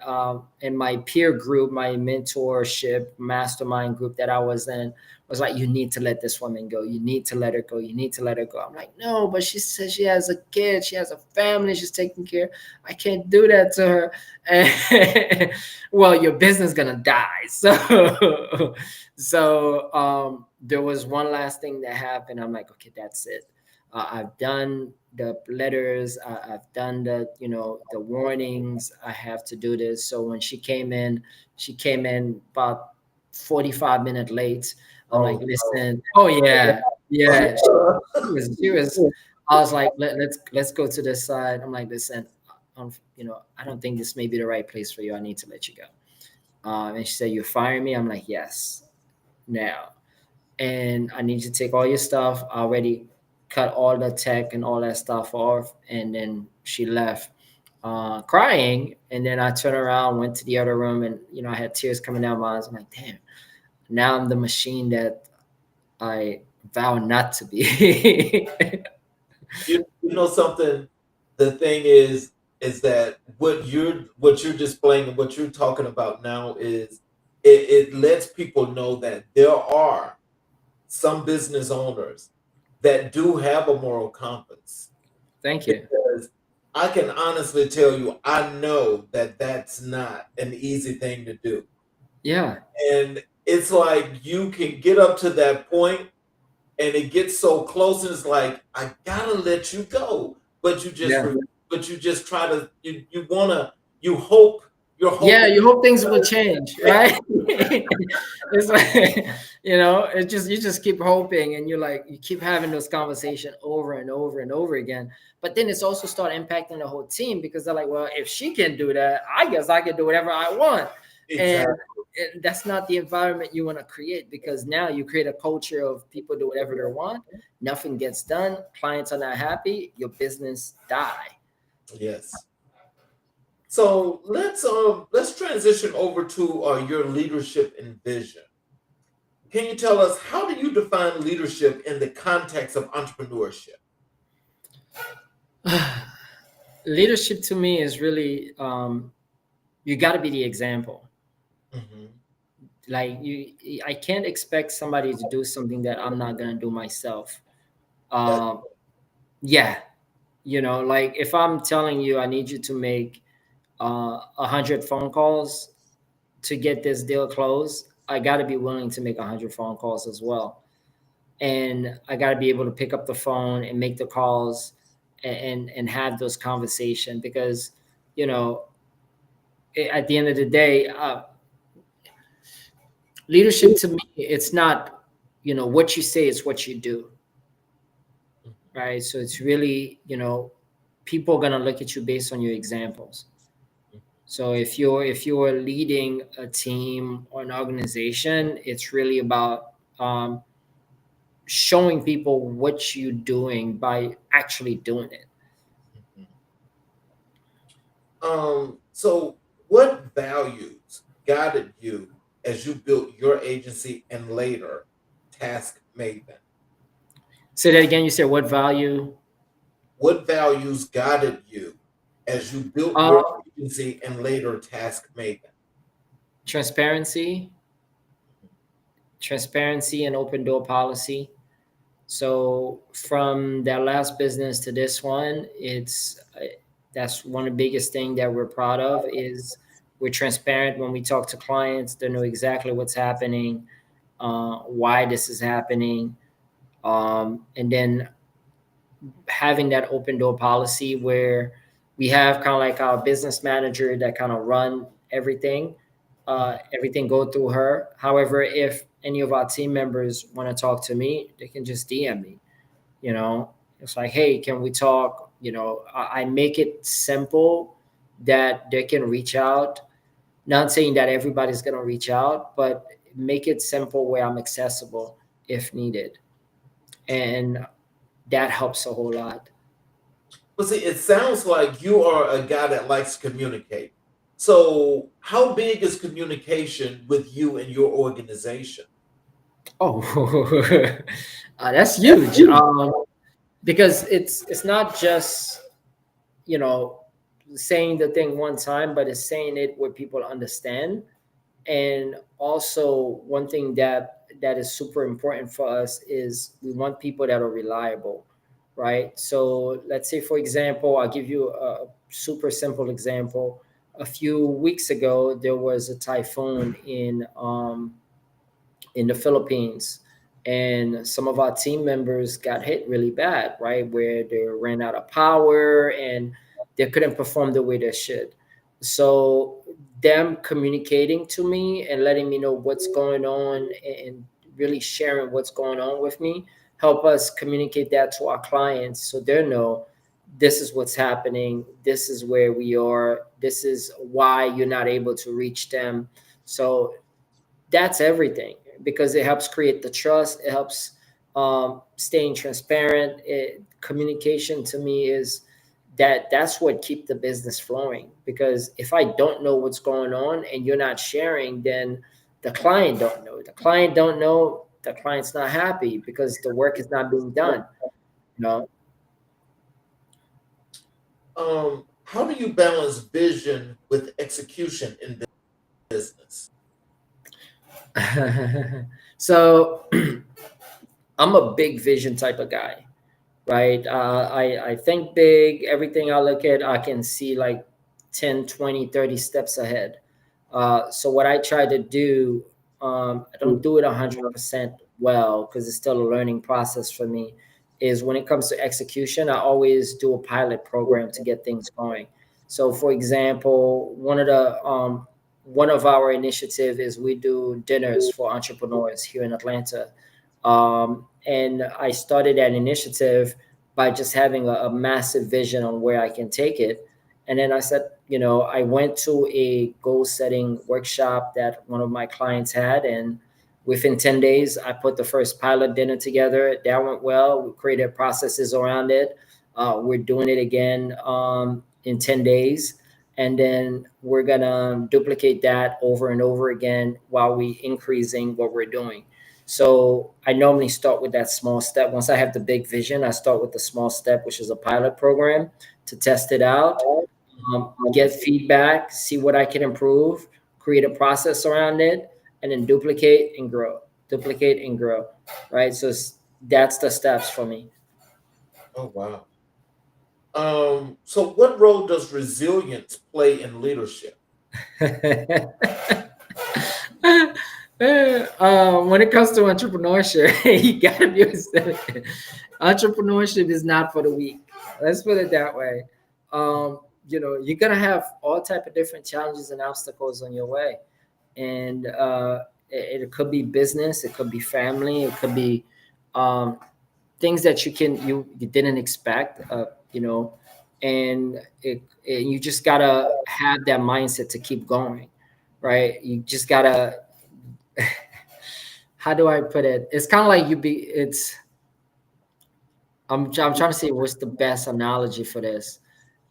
in my peer group, my mentorship mastermind group that I was in, was like, you need to let this woman go. You need to let her go. You need to let her go. I'm like, no, but she says she has a kid. She has a family. She's taking care. I can't do that to her. And well, your business is going to die. So there was one last thing that happened. I'm like, okay, that's it. I've done the letters. I've done the warnings. I have to do this. So when she came in about 45 minutes late. I'm like, Oh listen. Oh yeah, yeah. no. She was. I was like, let's go to this side. I'm like, listen. I don't think this may be the right place for you. I need to let you go. And she said, "You're firing me." I'm like, "Yes." Now, and I need you to take all your stuff. I already cut all the tech and all that stuff off. And then she left crying. And then I turned around, went to the other room, and, I had tears coming down my eyes. I'm like, damn, now I'm the machine that I vow not to be. You know something. The thing is that what you're displaying and what you're talking about now is it lets people know that there are some business owners that do have a moral compass. Thank you. Because I can honestly tell you, I know that that's not an easy thing to do. Yeah. And it's like you can get up to that point and it gets so close and it's like, I gotta let you go. But you just Yeah. but you just try to you wanna you hope you're Yeah, hoping. you hope things will change, right? It's like, it just you just keep hoping, and you keep having those conversations over and over and over again. But then it's also start impacting the whole team, because they're like, well, if she can do that, I guess I can do whatever I want. And Exactly. that's not the environment you want to create, because now you create a culture of people do whatever they want, nothing gets done, clients are not happy, your business die. Yes. So let's transition over to your leadership and vision. Can you tell us, how do you define leadership in the context of entrepreneurship? Leadership to me is really, you got to be the example. Hmm. Like, I can't expect somebody to do something that I'm not going to do myself. That um yeah, like, if I'm telling you I need you to make 100 phone calls to get this deal closed, I got to be willing to make 100 phone calls as well. And I got to be able to pick up the phone and make the calls, and have those conversations, because, you know at the end of the day, leadership to me, it's not, what you say, it's what you do, right? So it's really, people are going to look at you based on your examples. So if you're leading a team or an organization, it's really about, showing people what you're doing by actually doing it. So what values guided you as you built your agency and later Task Maven? Say that again. You said what value? What values guided you as you built Uh, your agency and later Task Maven? transparency, and open door policy. So from that last business to this one, that's one of the biggest thing that we're proud of, is we're transparent when we talk to clients. They know exactly what's happening, why this is happening, and then having that open door policy where we have kind of like our business manager that kind of run everything. Everything go through her. However, if any of our team members want to talk to me, they can just DM me. It's like, hey, can we talk? I make it simple that they can reach out. Not saying that everybody's going to reach out, but make it simple where I'm accessible if needed. And that helps a whole lot. Well, see, it sounds like you are a guy that likes to communicate. So, how big is communication with you and your organization? Oh, that's huge. Because it's not just, you know saying the thing one time, but it's saying it where people understand. And also, one thing that is super important for us is we want people that are reliable, right? So let's say, for example, I'll give you a super simple example. A few weeks ago, there was a typhoon in the Philippines, and some of our team members got hit really bad, right? Where they ran out of power and they couldn't perform the way they should. So, them communicating to me and letting me know what's going on, and really sharing what's going on with me, help us communicate that to our clients, so they know this is what's happening, this is where we are, this is why you're not able to reach them. So that's everything. because it helps create the trust. It helps staying transparent. Communication to me is that's what keep the business flowing. Because if I don't know what's going on and you're not sharing, then the client don't know. The client don't know. The client's not happy because the work is not being done. You know. How do you balance vision with execution in business? So I'm a big vision type of guy, right? I think big. Everything I look at, I can see like 10, 20, 30 steps ahead. So what I try to do, I don't do it 100% well because it's still a learning process for me, is when it comes to execution, I always do a pilot program to get things going. So for example, one of our initiative is we do dinners for entrepreneurs here in Atlanta. And I started that initiative by just having a massive vision on where I can take it. And then I said, I went to a goal setting workshop that one of my clients had. And within 10 days, I put the first pilot dinner together. That went well. We created processes around it. We're doing it again in 10 days. And then we're going to duplicate that over and over again while we increasing what we're doing. So I normally start with that small step. Once I have the big vision, I start with the small step, which is a pilot program to test it out, get feedback, see what I can improve, create a process around it, and then duplicate and grow. Right. So that's the steps for me. Oh, wow. So what role does resilience play in leadership? When it comes to entrepreneurship, you gotta be resilient. Entrepreneurship is not for the weak. Let's put it that way. You're gonna have all type of different challenges and obstacles on your way, and it could be business, it could be family, it could be um, things that you didn't expect. And you just gotta have that mindset to keep going, right? You just gotta how do I put it? It's kind of like I'm trying to see what's the best analogy for this.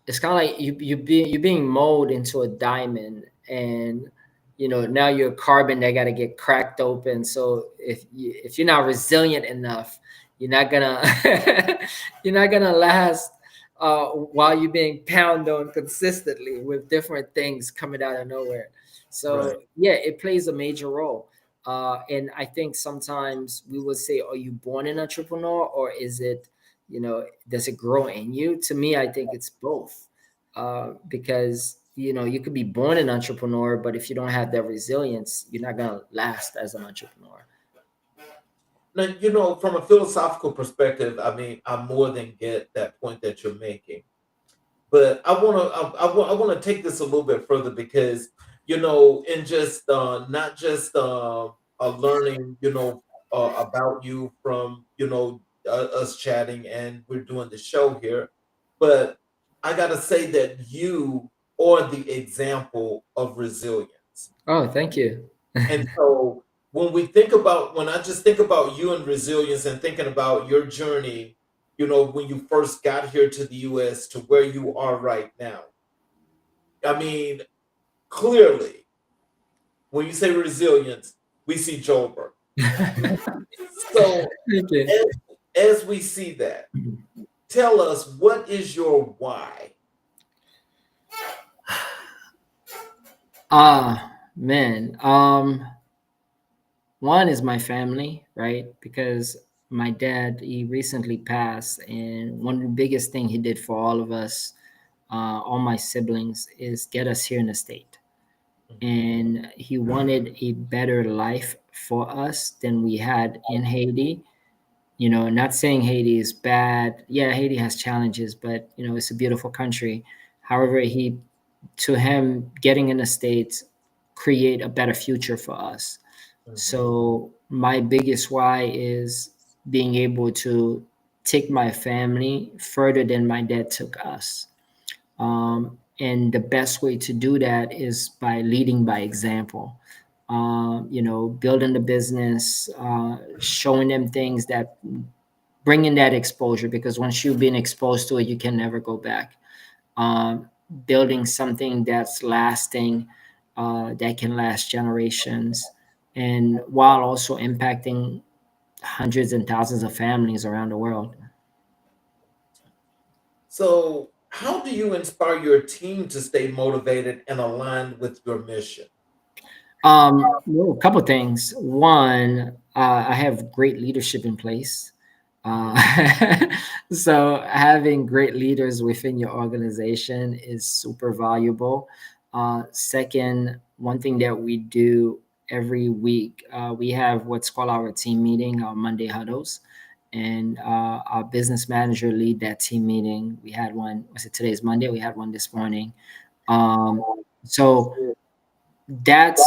It's kind of like you're being molded into a diamond, and now you're a carbon that got to get cracked open. So if you're not resilient enough, you're not gonna you're not gonna last while you're being pounded on consistently with different things coming out of nowhere. So Right. yeah, it plays a major role. And I think sometimes we would say, are you born an entrepreneur, or is it, does it grow in you? To me, I think it's both. Because you could be born an entrepreneur, but if you don't have that resilience, you're not gonna last as an entrepreneur. Now, from a philosophical perspective, I mean, I more than get that point that you're making. But I want to take this a little bit further because in just not just learning about you from us chatting and we're doing the show here, but I gotta say that you are the example of resilience. Oh, thank you. And so when I just think about you and resilience and thinking about your journey, when you first got here to the US to where you are right now, I mean, clearly, when you say resilience, we see Julbert. So Thank you. as we see that, tell us, what is your why? Man. One is my family, right? Because my dad, he recently passed, and one of the biggest thing he did for all of us, all my siblings, is get us here in the state. Mhm. And he wanted a better life for us than we had in Haiti. Not saying Haiti is bad. Yeah, Haiti has challenges, but it's a beautiful country. However, to him, getting in the States create a better future for us. Mhm. So my biggest why is being able to take my family further than my dad took us. And the best way to do that is by leading by example. building the business, showing them things that bringing that exposure, because once you've been exposed to it, you can never go back. Um, Building something that's lasting, that can last generations, and while also impacting hundreds and thousands of families around the world. So, how do you inspire your team to stay motivated and aligned with your mission? Well, a couple things. One, I have great leadership in place. Uh, so having great leaders within your organization is super valuable. Second, one thing that we do every week, we have what's called our team meeting, our Monday huddles, and our business manager lead that team meeting. We had one. Was it today's Monday? We had one this morning. Um, so that's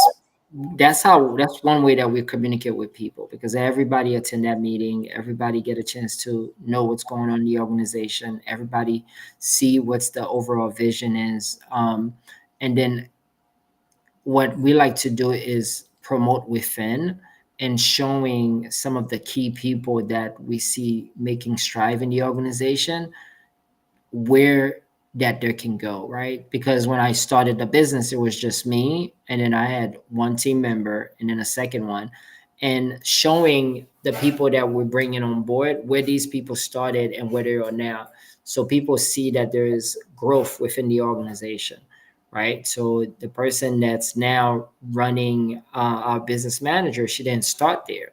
that's one way that we communicate with people, because everybody attend that meeting, everybody get a chance to know what's going on in the organization, everybody see what's the overall vision is, and then what we like to do is promote within and showing some of the key people that we see making strive in the organization, where that there can go, right? Because when I started the business, it was just me, and then I had one team member, and then a second one, and showing the people that we're bringing on board where these people started and where they are now, so people see that there is growth within the organization, right? So the person that's now running, our business manager, she didn't start there.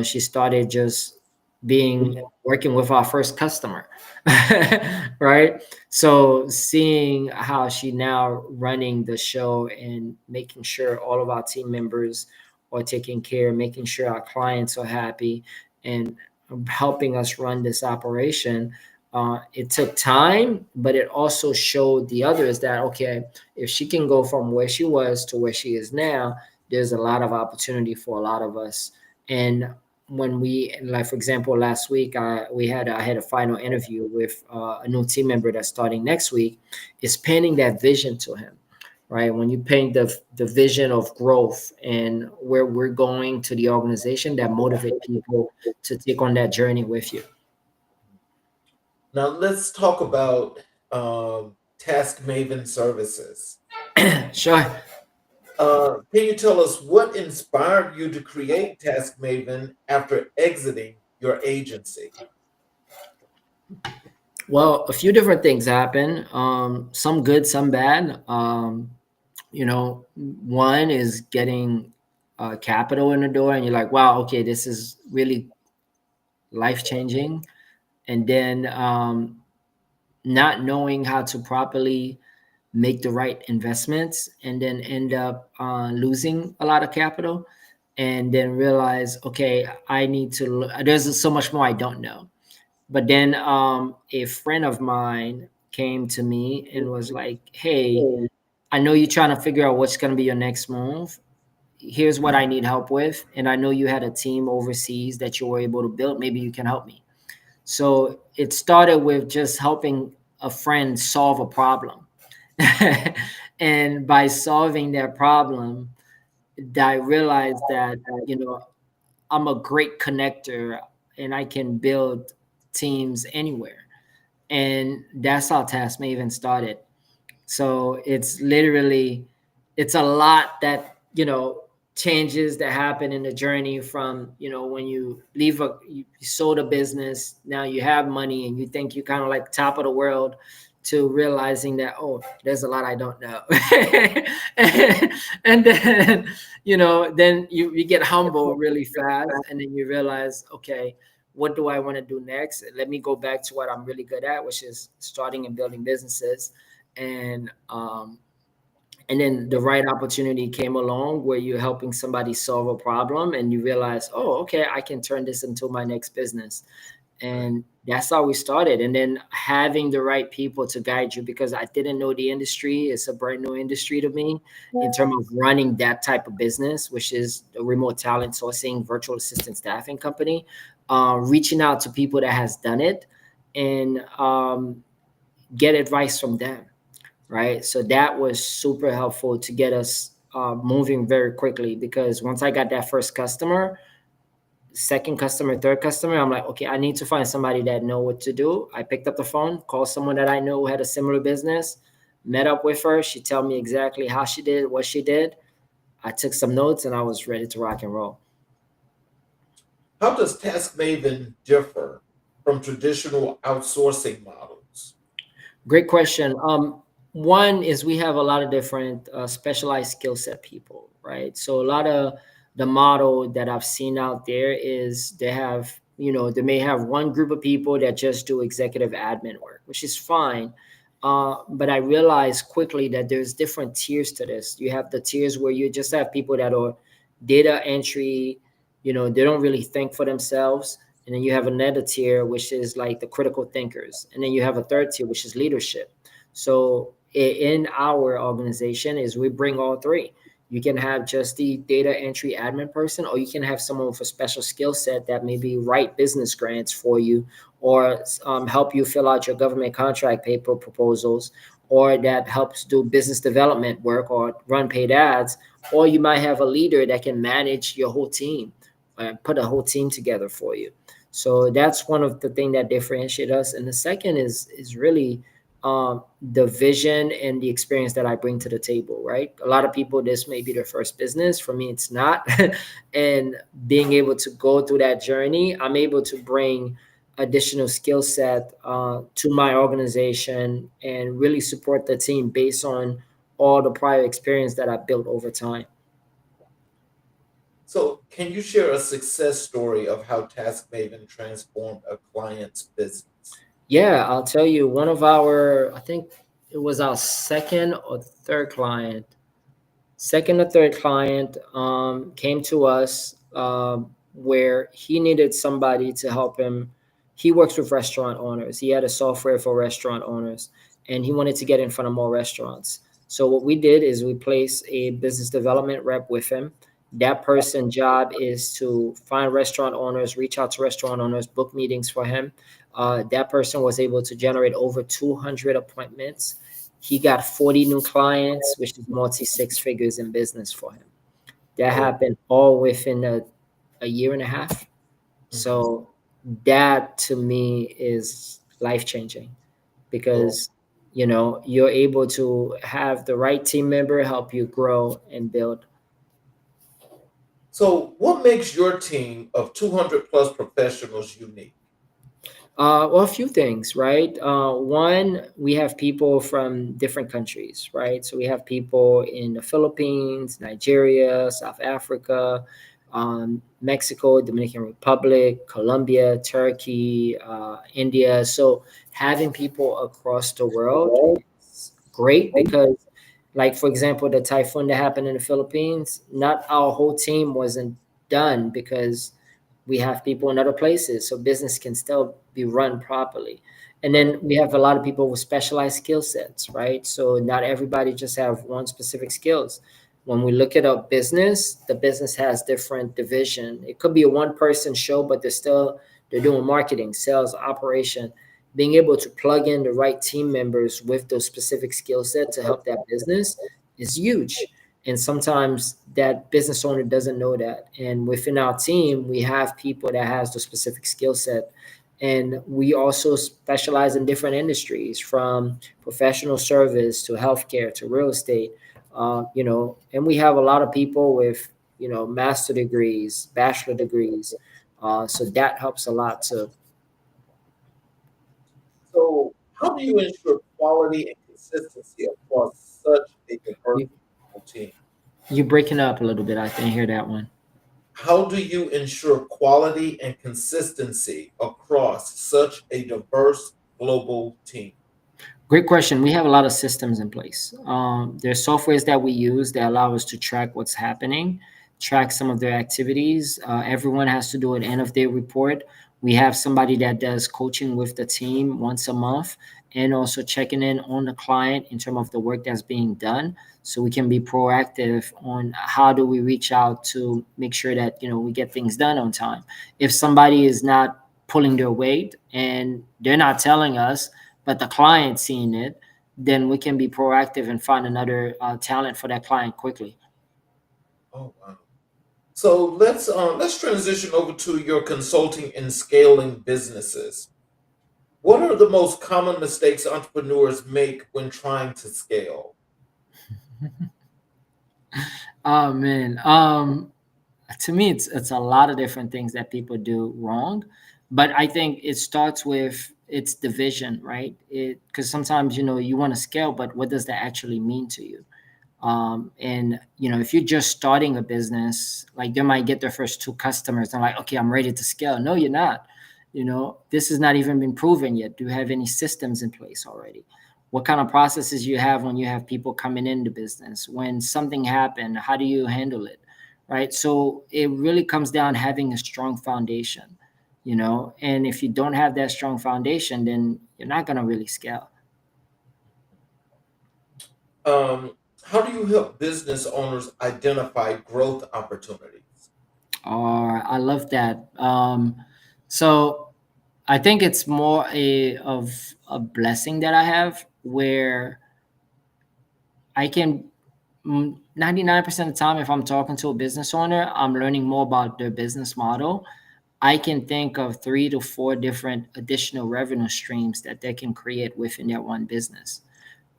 She started just being working with our first customer. Right? So seeing how she now running the show and making sure all of our team members are taken care, making sure our clients are happy, and helping us run this operation. It took time, but it also showed the others that, okay, if she can go from where she was to where she is now, there's a lot of opportunity for a lot of us. And when we, like, for example, last week, I had a final interview with a new team member that's starting next week, is painting that vision to him, right? When you paint the vision of growth and where we're going to the organization, that motivate people to take on that journey with you. Now, let's talk about Task Maven services. Sure. Can you tell us what inspired you to create Task Maven after exiting your agency? Well, a few different things happen. Some good, some bad. One is getting capital in the door, and you're like, wow, okay, this is really life changing. And then not knowing how to properly make the right investments, and then end up losing a lot of capital, and then realize, okay, I need to there's so much more I don't know. But then a friend of mine came to me and was like, hey, I know you're trying to figure out what's going to be your next move. Here's what I need help with, and I know you had a team overseas that you were able to build, maybe you can help me. So it started with just helping a friend solve a problem. And by solving that problem, I realized that, I'm a great connector, and I can build teams anywhere. And that's how Task Maven started. So it's a lot that, changes that happen in the journey from, when you leave you sold a business, now you have money and you think you're kind of like top of the world, to realizing that, oh, there's a lot I don't know. And then, then you get humble really fast, and then you realize, okay, what do I want to do next? Let me go back to what I'm really good at, which is starting and building businesses. And then the right opportunity came along where you're helping somebody solve a problem, and you realize, oh, okay, I can turn this into my next business. And that's how we started. And then having the right people to guide you, because I didn't know the industry. It's a brand new industry to me in terms of running that type of business, which is a remote talent sourcing virtual assistant staffing company. Reaching out to people that has done it, and get advice from them, right? So that was super helpful to get us moving very quickly, because once I got that first customer, second customer, third customer, I'm like, okay, I need to find somebody that know what to do. I picked up the phone, called someone that I know who had a similar business, met up with her. She told me exactly how she did, what she did. I took some notes and I was ready to rock and roll. How does Task Maven differ from traditional outsourcing models? Great question. One is we have a lot of different specialized skill set people, right? So a lot of the model that I've seen out there is they have, they may have one group of people that just do executive admin work, which is fine. But I realized quickly that there's different tiers to this. You have the tiers where you just have people that are data entry, they don't really think for themselves. And then you have another tier, which is like the critical thinkers. And then you have a third tier, which is leadership. So in our organization is we bring all three. You can have just the data entry admin person, or you can have someone with a special skill set that maybe write business grants for you, or help you fill out your government contract paper proposals, or that helps do business development work or run paid ads. Or you might have a leader that can manage your whole team and put a whole team together for you. So that's one of the things that differentiate us. And the second is really the vision and the experience that I bring to the table, right? A lot of people, this may be their first business. For me, it's not. And being able to go through that journey, I'm able to bring additional skill set to my organization and really support the team based on all the prior experience that I built over time. So, can you share a success story of how Task Maven transformed a client's business? Yeah, I'll tell you, one of our, I think it was our second or third client came to us where he needed somebody to help him. He works with restaurant owners. He had a software for restaurant owners, and he wanted to get in front of more restaurants. So what we did is we placed a business development rep with him. That person's job is to find restaurant owners, reach out to restaurant owners, book meetings for him. That person was able to generate over 200 appointments. He got 40 new clients, which is multi six figures in business for him. That Oh, happened all within a year and a half. mhm. So that to me is life changing, Oh. because you're able to have the right team member help you grow and build. So, what makes your team of 200 plus professionals unique? Well, a few things, right? One, we have people from different countries, right? So we have people in the Philippines, Nigeria, South Africa, Mexico, Dominican Republic, Colombia, Turkey, India. So having people across the world is great, because, like, for example, the typhoon that happened in the Philippines, not our whole team wasn't done because we have people in other places, so business can still be run properly. And Right. then we have a lot of people with specialized skill sets, right? So not everybody just have one specific skills. When we look at a business, the business has different division. It could be a one person show, but they're doing marketing, sales, operation. Being able to plug in the right team members with those specific skill set to help that business is huge. And sometimes that business owner doesn't know that. And within our team, we have people that has the specific skill set. And we also specialize in different industries, from professional service to healthcare to real estate. And we have a lot of people with master degrees, bachelor degrees. So that helps a lot too. So, how do you ensure quality and consistency across such a diverse You team? you breaking up a little bit. I didn't hear that one. How do you ensure quality and consistency across such a diverse global team? Great question. We have a lot of systems in place. There's softwares that we use that allow us to track what's happening, track some of their activities. Everyone has to do an end of day report. We have somebody that does coaching with the team once a month, and also checking in on the client in terms of the work that's being done, so we can be proactive on how do we reach out to make sure that we get things done on time. If somebody is not pulling their weight and they're not telling us, but the client seeing it, then we can be proactive and find another talent for that client quickly. Oh wow. So let's transition over to your consulting and scaling businesses. What are the most common mistakes entrepreneurs make when trying to scale? Oh man. To me it's a lot of different things that people do wrong, but I think it starts with its division, right? It Because sometimes you want to scale, but what does that actually mean to you? And if you're just starting a business, like they might get their first two customers and like, okay, I'm ready to scale. No, you're not. This has not even been proven yet. Do you have any systems in place already? What kind of processes you have when you have people coming into business? When something happened, how do you handle it? Right. So it really comes down having a strong foundation, and if you don't have that strong foundation, then you're not going to really scale. How do you help business owners identify growth opportunities? Or I love that. So I think it's more of a blessing that I have where I can 99% of the time if I'm talking to a business owner, I'm learning more about their business model. I can think of 3 to 4 different additional revenue streams that they can create within their one business.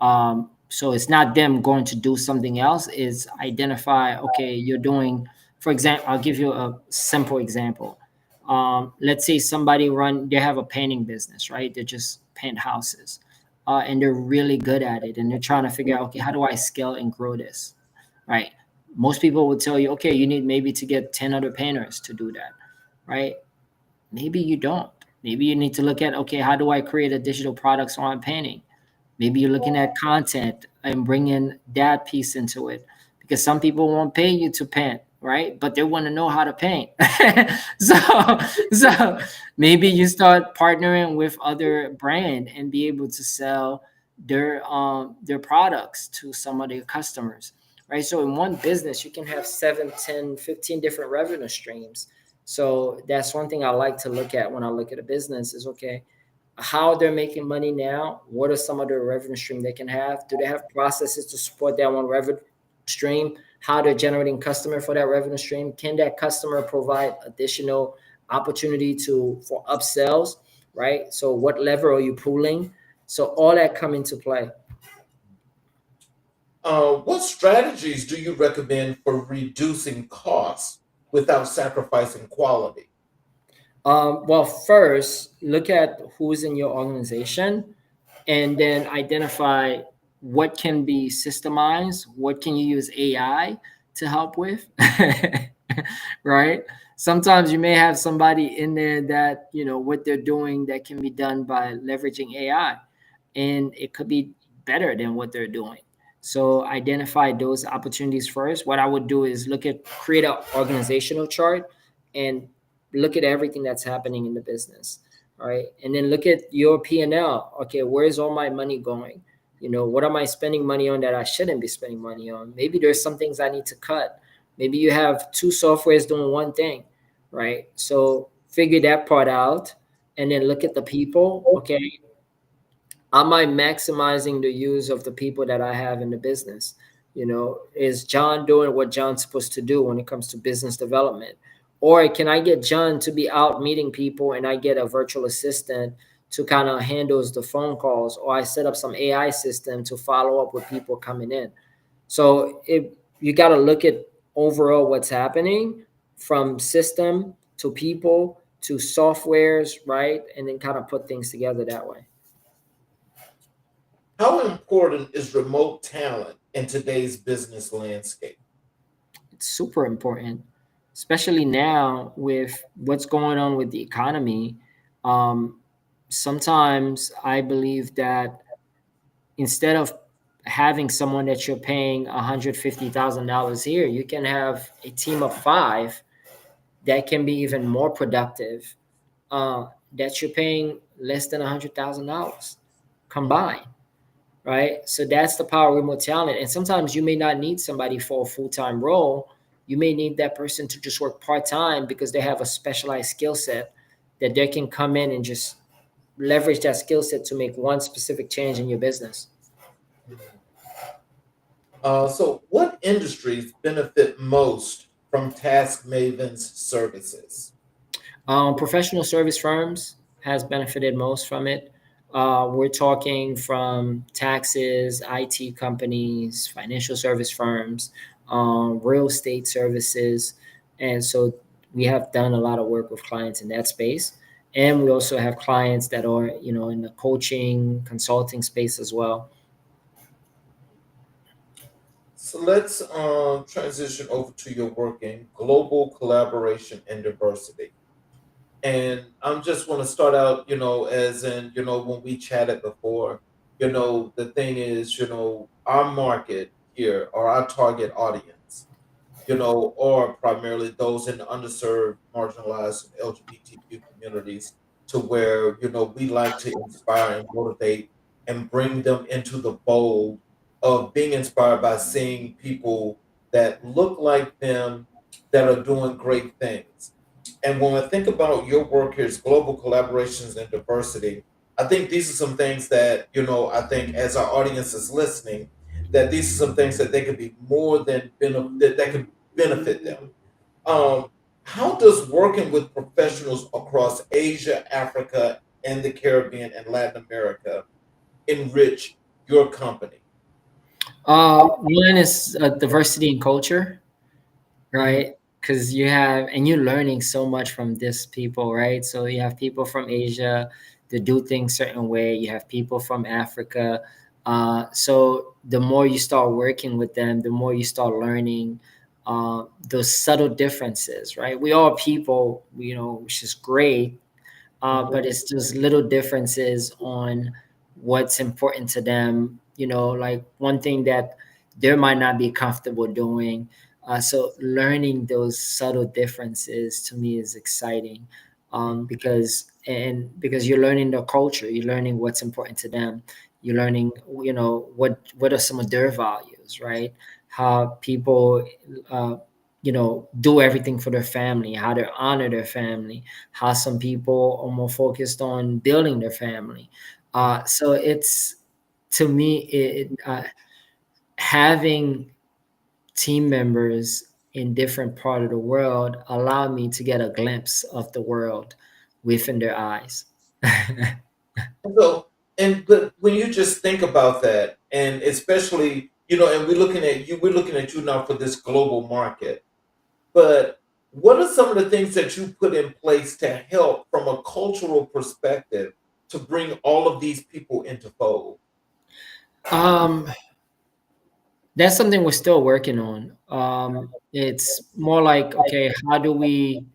So it's not them going to do something else. Is identify, okay, you're doing, for example, I'll give you a simple example. Let's say they have a painting business, right? They just paint houses, and they're really good at it, and they're trying to figure out, okay, how do I scale and grow this, right? Most people would tell you, okay, you need maybe to get 10 other painters to do that, right? Maybe you don't. Maybe you need to look at, okay, how do I create a digital product so I'm painting? Maybe you're looking at content and bringing that piece into it because some people won't pay you to paint, right? But they want to know how to paint. so, so maybe you start partnering with other brand and be able to sell their products to some of their customers, right? So in one business, you can have 7, 10, 15 different revenue streams. So that's one thing I like to look at when I look at a business is, okay, how they're making money now, what are some of the revenue stream they can have, do they have processes to support that one revenue stream, how they're generating customer for that revenue stream, can that customer provide additional opportunity for upsells, right? So what lever are you pulling? So all that come into play. What strategies do you recommend for reducing costs without sacrificing quality? Well, first look at who's in your organization and then identify what can be systemized, what can you use AI to help with, right? Sometimes you may have somebody in there that, what they're doing that can be done by leveraging AI, and it could be better than what they're doing. So identify those opportunities first. What I would do is create an organizational chart and look at everything that's happening in the business. All right. And then look at your P&L. Okay, where's all my money going? What am I spending money on that I shouldn't be spending money on? Maybe there's some things I need to cut. Maybe you have two softwares doing one thing, right? So figure that part out and then look at the people. Okay, am I maximizing the use of the people that I have in the business? Is John doing what John's supposed to do when it comes to business development? Or can I get John to be out meeting people and I get a virtual assistant to kind of handles the phone calls, or I set up some AI system to follow up with people coming in. So you got to look at overall what's happening from system to people to softwares, right? And then kind of put things together that way. How important is remote talent in today's business landscape? It's super important, especially now with what's going on with the economy. Um, Sometimes I believe that instead of having someone that you're paying $150,000 here, you can have a team of 5 that can be even more productive. That you're paying less than $100,000 combined, right? So that's the power of remote talent. And sometimes you may not need somebody for a full-time role. You may need that person to just work part-time because they have a specialized skill set that they can come in and just leverage that skill set to make one specific change in your business. So, what industries benefit most from Task Maven's services? Professional service firms has benefited most from it. We're talking from taxes, IT companies, financial service firms, real estate services, and so we have done a lot of work with clients in that space. And we also have clients that are, in the coaching, consulting space as well. So, let's transition over to your work in global collaboration and diversity. And I'm just want to start out, as in, when we chatted before, the thing is, our market here or our target audience, or primarily those in the underserved, marginalized, and LGBTQ communities, to where, we like to inspire and motivate and bring them into the fold of being inspired by seeing people that look like them that are doing great things. And when I think about your work here, it's global collaborations and diversity. I think these are some things that, I think as our audience is listening, that these are some things that they could be more than that could benefit them. Um, how does working with professionals across Asia, Africa, and the Caribbean and Latin America enrich your company? One is diversity in culture, Mhm. right? Because and you're learning so much from this people, right? So you have people from Asia that do things certain way. You have people from Africa. So the more you start working with them, the more you start learning those subtle differences, right? We all people, which is great, but it's just little differences on what's important to them. Like one thing that they might not be comfortable doing. So learning those subtle differences to me is exciting, because you're learning their culture, you're learning what's important to them, you're learning, what are some of their values, right? How people, do everything for their family, how they honor their family, how some people are more focused on building their family. So it's to me, having team members in different part of the world allow me to get a glimpse of the world within their eyes. So, but when you just think about that, and especially, and we're looking at you now for this global market. But what are some of the things that you put in place to help from a cultural perspective to bring all of these people into fold? um, that's something we're still working on. It's more like, okay, how do we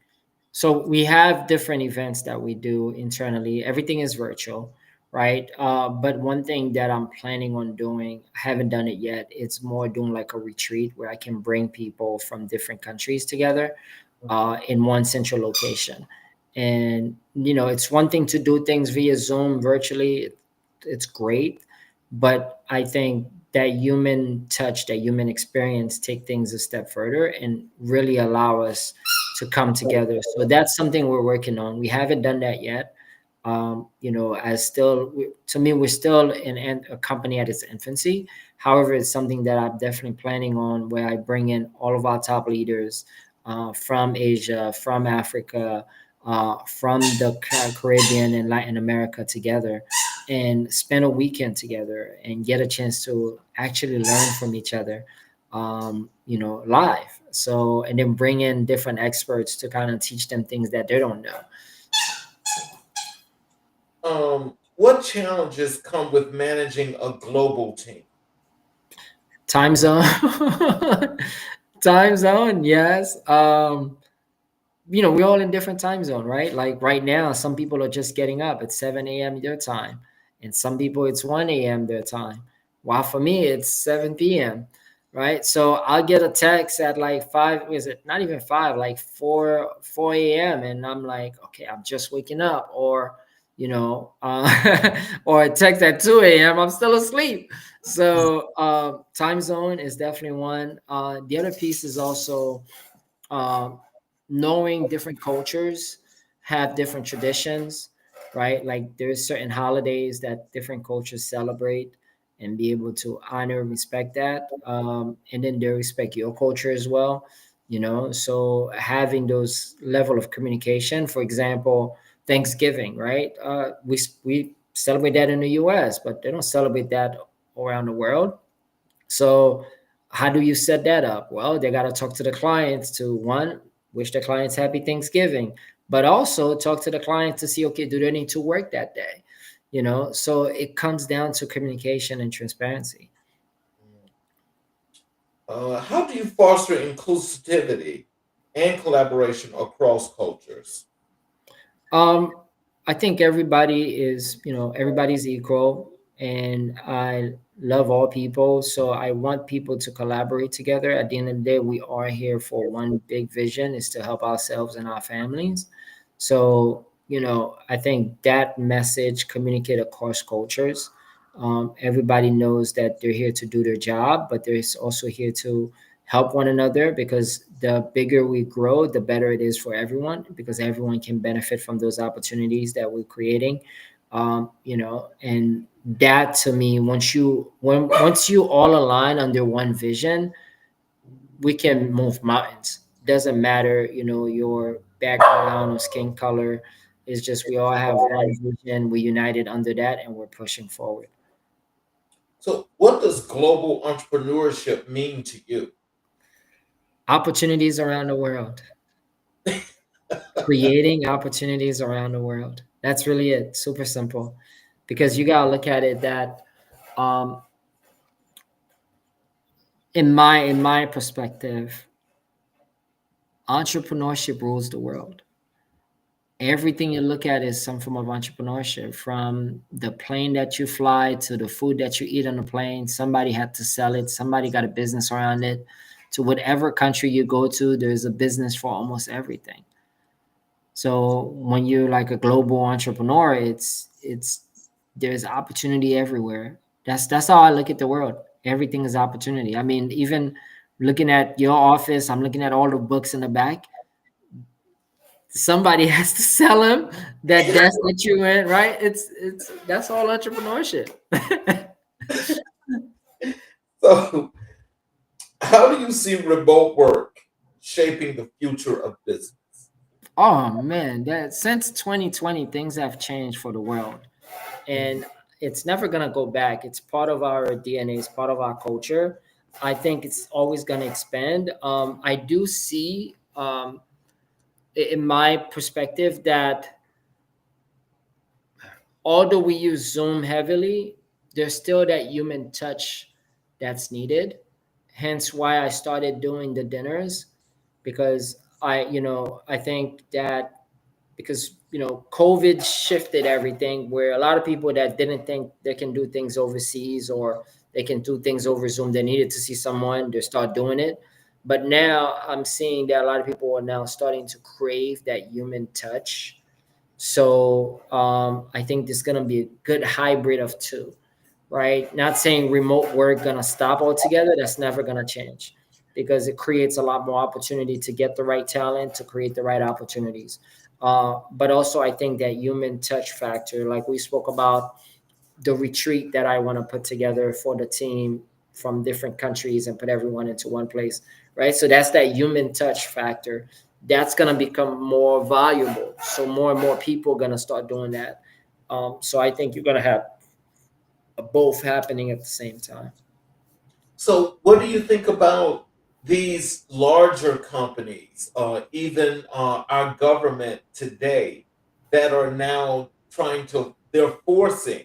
so we have different events that we do internally. Everything is virtual, right? But one thing that I'm planning on doing, I haven't done it yet, it's more doing like a retreat where I can bring people from different countries together in one central location. And it's one thing to do things via Zoom virtually. It's great, but I think that human touch, that human experience, take things a step further and really allow us to come together. So that's something we're working on. We haven't done that yet. As still, to me, we're still in a company at its infancy. However, it's something that I'm definitely planning on, where I bring in all of our top leaders from Asia, from Africa, from the Caribbean and Latin America together, and spend a weekend together and get a chance to actually learn from each other, live. So, and then bring in different experts to kind of teach them things that they don't know. What challenges come with managing a global team? Time zone. Time zone, yes. We're all in different time zone, right? Like right now, some people are just getting up at 7 a.m. their time, and some people it's 1 a.m. their time. While for me, it's 7 p.m. Right? So I'll get a text at like 5, is it not even 5, like 4 a.m. And I'm like, okay, I'm just waking up, or or a text at 2 a.m. I'm still asleep. So time zone is definitely one. The other piece is also um, knowing different cultures have different traditions, right? Like there's certain holidays that different cultures celebrate, and be able to honor and respect that. And then they respect your culture as well, you know. So having those level of communication, for example, Thanksgiving, right? We celebrate that in the US, but they don't celebrate that around the world. So how do you set that up? Well, they got to talk to the clients to, one, wish the clients happy Thanksgiving, but also talk to the client to see, okay, do they need to work that day? You know, so it comes down to communication and transparency. How do you foster inclusivity and collaboration across cultures? Um, I think everybody is, you know, everybody's equal, and I love all people. So I want people to collaborate together. At the end of the day, we are here for one big vision, is to help ourselves and our families. So, you know, I think that message communicate across cultures. Everybody knows that they're here to do their job, but they're also here to help one another, because the bigger we grow, the better it is for everyone, because everyone can benefit from those opportunities that we're creating. You know, and that, to me, once you all align under one vision, we can move mountains. Doesn't matter, you know, your background or skin color. It's just we all have one vision, we united under that, and we're pushing forward. So, what does global entrepreneurship mean to you? Opportunities around the world. Creating opportunities around the world. That's really it. Super simple. Because you gotta look at it that, um, in my perspective, entrepreneurship rules the world. Everything you look at is some form of entrepreneurship. From the plane that you fly to the food that you eat on the plane, somebody had to sell it. Somebody got a business around it. To whatever country you go to, there's a business for almost everything. So when you're like a global entrepreneur, it's there's opportunity everywhere. That's how I look at the world. Everything is opportunity. I mean, even looking at your office, I'm looking at all the books in the back. Somebody has to sell them. That desk that you in, right? It's that's all entrepreneurship. So, how do you see remote work shaping the future of business? Oh man, that since 2020, things have changed for the world. And it's never going to go back. It's part of our DNA, it's part of our culture. I think it's always going to expand. I do see, in my perspective, that although we use Zoom heavily, there's still that human touch that's needed. Hence why I started doing the dinners, because I think that, because COVID shifted everything, where a lot of people that didn't think they can do things overseas or they can do things over Zoom, they needed to see someone, they start doing it. But now I'm seeing that a lot of people are now starting to crave that human touch. So I think there's gonna be a good hybrid of two, right? Not saying remote work gonna stop altogether. That's never gonna change, because it creates a lot more opportunity to get the right talent, to create the right opportunities. But also, I think that human touch factor, like we spoke about, the retreat that I want to put together for the team from different countries and put everyone into one place, right? So that's that human touch factor. That's going to become more valuable. So more and more people are going to start doing that. So I think you're going to have both happening at the same time. So, what do you think about these larger companies, even our government today, that are now they're forcing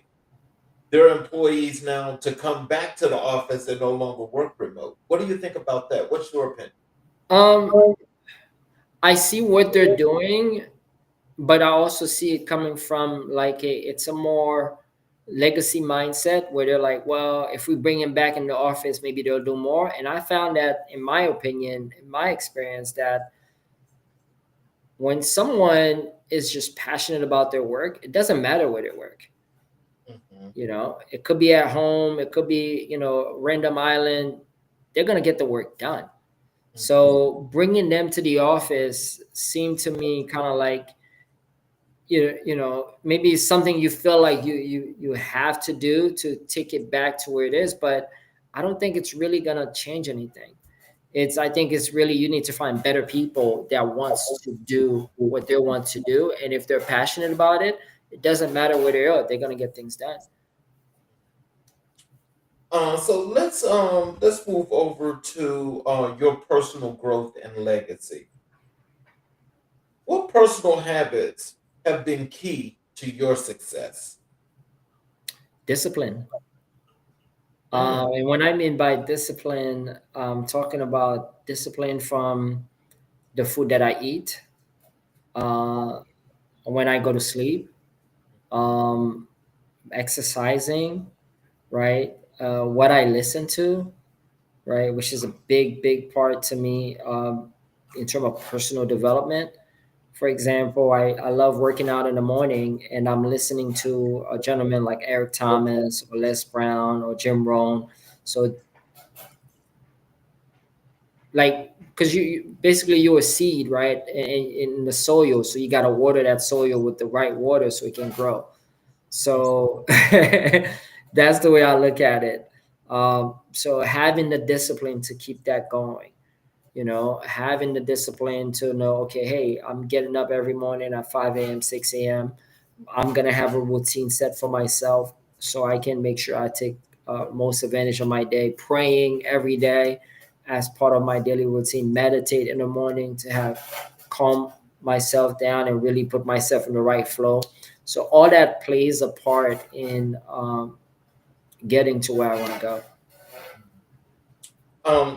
their employees now to come back to the office and no longer work remote? What do you think about that? What's your opinion? Um, I see what they're doing, but I also see it coming from like it's a more legacy mindset, where they're like, well, if we bring him back in the office, maybe they'll do more. And I found that, in my opinion, in my experience, that when someone is just passionate about their work, it doesn't matter where they work. Mhm. It could be at home, it could be, random island. They're going to get the work done. Mhm. So bringing them to the office seemed to me kind of like maybe something you feel like you have to do to take it back to where it is, but I don't think it's really gonna change anything. I think it's really, you need to find better people that wants to do what they want to do, and if they're passionate about it, it doesn't matter where they are, they're gonna get things done. So let's move over to your personal growth and legacy. What personal habits have been key to your success? Discipline. Mm, And when I mean by discipline, I'm talking about discipline from the food that I eat, uh, when I go to sleep, um, exercising, right? What I listen to, right? Which is a big part to me, in terms of personal development. For example, I love working out in the morning and I'm listening to a gentleman like Eric Thomas or Les Brown or Jim Rohn. So, like, because basically you're a seed, right, in the soil, so you got to water that soil with the right water so it can grow. So that's the way I look at it. So having the discipline to keep that going, having the discipline to know, okay, hey, I'm getting up every morning at 5 a.m., 6 a.m. I'm going to have a routine set for myself so I can make sure I take most advantage of my day, praying every day as part of my daily routine, meditate in the morning to have calm myself down and really put myself in the right flow. So all that plays a part in getting to where I want to go.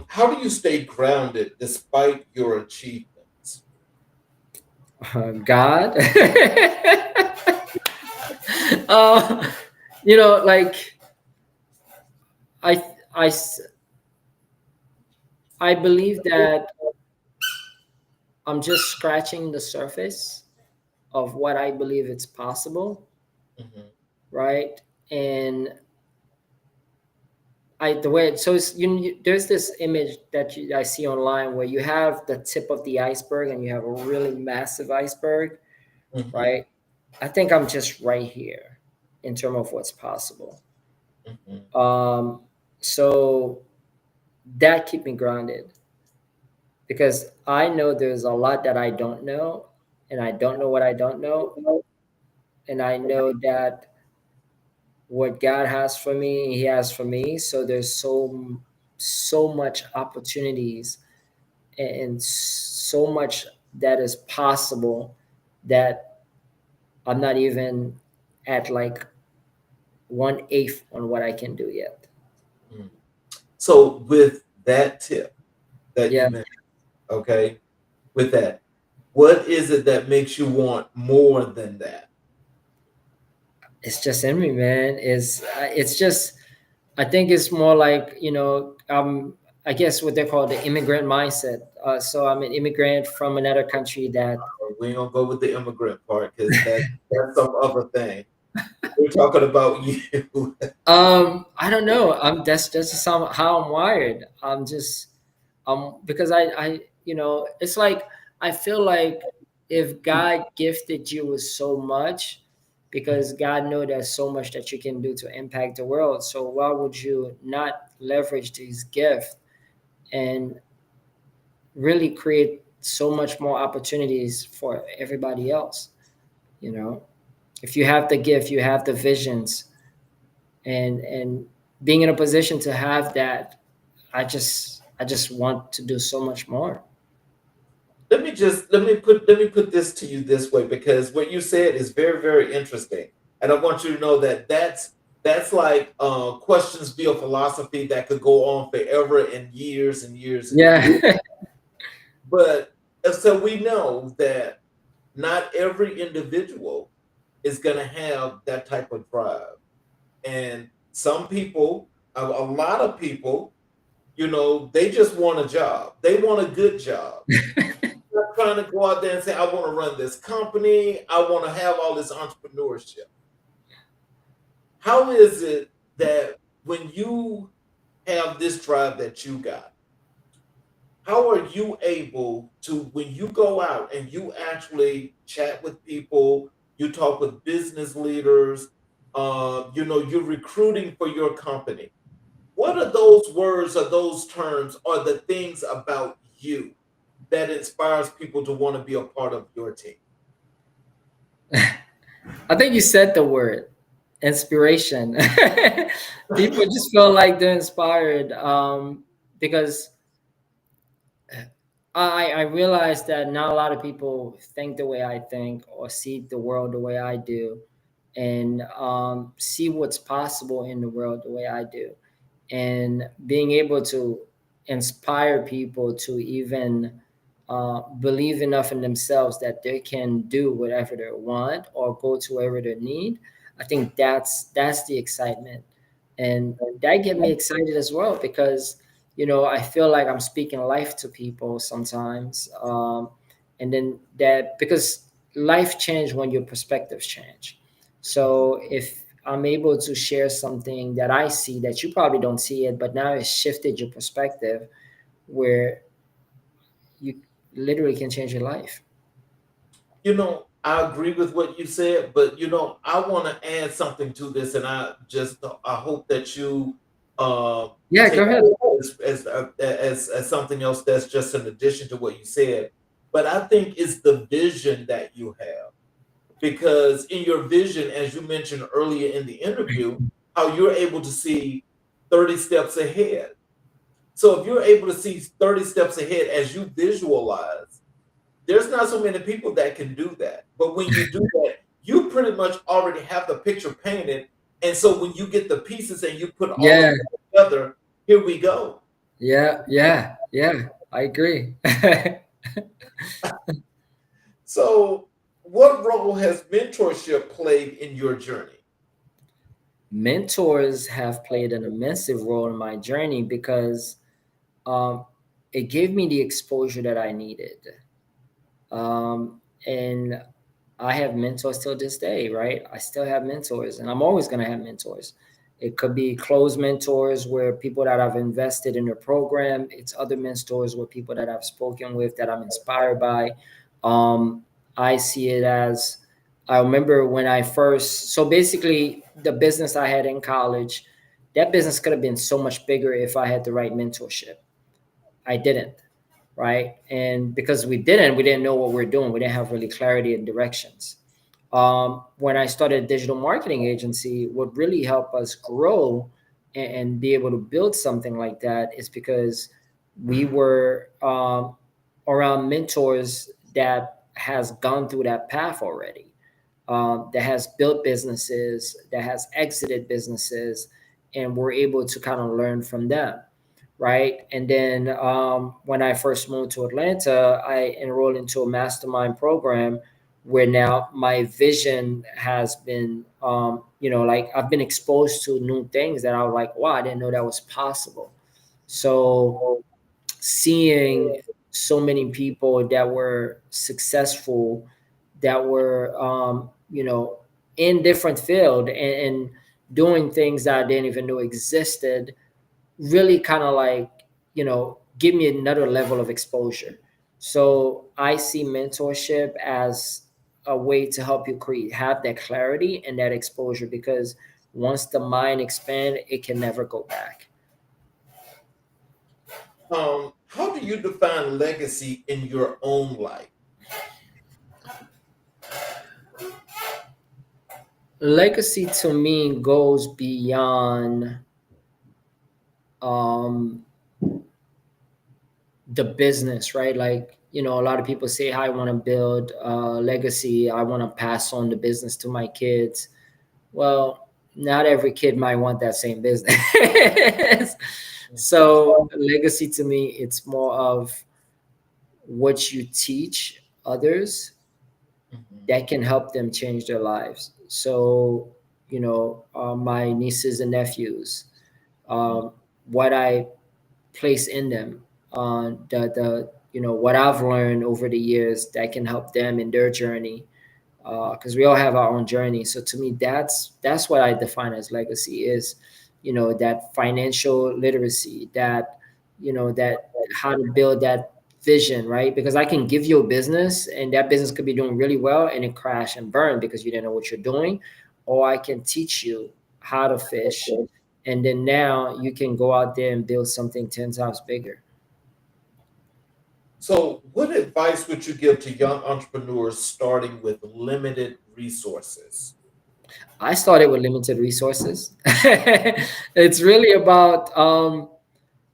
how do you stay grounded despite your achievements? God. uh, like I, I, I believe that I'm just scratching the surface of what I believe it's possible, Mhm. right? And the way, so it's, there's this image that I see online where you have the tip of the iceberg and you have a really massive iceberg, Mhm. right? I think I'm just right here in terms of what's possible. Mhm. Um, so that keep me grounded because I know there's a lot that I don't know, and I don't know what I don't know, and I know that what God has for me, He has for me. So there's so much opportunities and so much that is possible that I'm not even at like 1/8 on what I can do yet. Mm. So with that tip that you Yeah, mentioned, okay, with that, what is it that makes you want more than that? it's just in me, man. It's just, I think it's more like, I guess what they call the immigrant mindset. So I'm an immigrant from another country that, We ain't gonna go with the immigrant part because that's some other thing. We're talking about you. I don't know. That's just how I'm wired. I'm just, because it's like, I feel like if God gifted you with so much, because God know there's so much that you can do to impact the world. So why would you not leverage this gift and really create so much more opportunities for everybody else? You know, if you have the gift, you have the visions, and being in a position to have that, I just want to do so much more. Let me put this to you this way because what you said is very very interesting, and I want you to know that that's like questions via philosophy that could go on forever and years and years and years. Yeah. But so we know that not every individual is going to have that type of drive, and some people, a lot of people, they just want a job. They want a good job. Not trying to go out there and say, I want to run this company. I want to have all this entrepreneurship. How is it that when you have this drive that you got, how are you able to, when you go out and you actually chat with people, you talk with business leaders, you're recruiting for your company. What are those words or those terms or the things about you that inspires people to want to be a part of your team? I think you said the word inspiration. People just feel like they're inspired because I realize that not a lot of people think the way I think or see the world the way I do, and see what's possible in the world the way I do, and being able to inspire people to even believe enough in themselves that they can do whatever they want or go to wherever they need. I think that's the excitement, and that get me excited as well because I feel like I'm speaking life to people sometimes, and then that because life change when your perspectives change. So if I'm able to share something that I see that you probably don't see it, but now it's shifted your perspective where you literally can change your life. I agree with what you said, but I want to add something to this, and I hope that you uh, Yeah, take go ahead. as something else that's just an addition to what you said. But I think it's the vision that you have, because in your vision, as you mentioned earlier in the interview, how you're able to see 30 steps ahead. So if you're able to see 30 steps ahead as you visualize, there's not so many people that can do that. But when you do that, you pretty much already have the picture painted. And so when you get the pieces and you put all of Yeah, it together, here we go. yeah. I agree. So, what role has mentorship played in your journey? Mentors have played an immense role in my journey because um, it gave me the exposure that I needed. And I have mentors till this day, right? I still have mentors, and I'm always going to have mentors. It could be close mentors where people that I've invested in the program. It's other mentors where people that I've spoken with that I'm inspired by. Um, I see it as I remember when I first, so basically, the business I had in college, that business could have been so much bigger if I had the right mentorship. I didn't, right? And because we didn't know what we're doing. We didn't have really clarity and directions. When I started a digital marketing agency, what really helped us grow and be able to build something like that is because we were around mentors that has gone through that path already, that has built businesses, that has exited businesses, and we're able to kind of learn from them, right? And then when I first moved to Atlanta, I enrolled into a mastermind program where now my vision has been, like I've been exposed to new things that I was like, wow, I didn't know that was possible. So seeing so many people that were successful, that were, in different field and doing things that I didn't even know existed really kind of like give me another level of exposure. So I see mentorship as a way to help you create have that clarity and that exposure because once the mind expands it can never go back. How do you define legacy in your own life? Legacy to me goes beyond um the business, right? Like, a lot of people say, I want to build a legacy. I want to pass on the business to my kids. Well, not every kid might want that same business. So legacy to me, it's more of what you teach others Mhm. that can help them change their lives. So, my nieces and nephews, um, what I place in them, what I've learned over the years that can help them in their journey, because we all have our own journey. So to me, that's what I define as legacy is, that financial literacy, that that how to build that vision, right? Because I can give you a business and that business could be doing really well and it crash and burn because you didn't know what you're doing. Or I can teach you how to fish. And then now you can go out there and build something 10 times bigger. So, what advice would you give to young entrepreneurs starting with limited resources? I started with limited resources. It's really about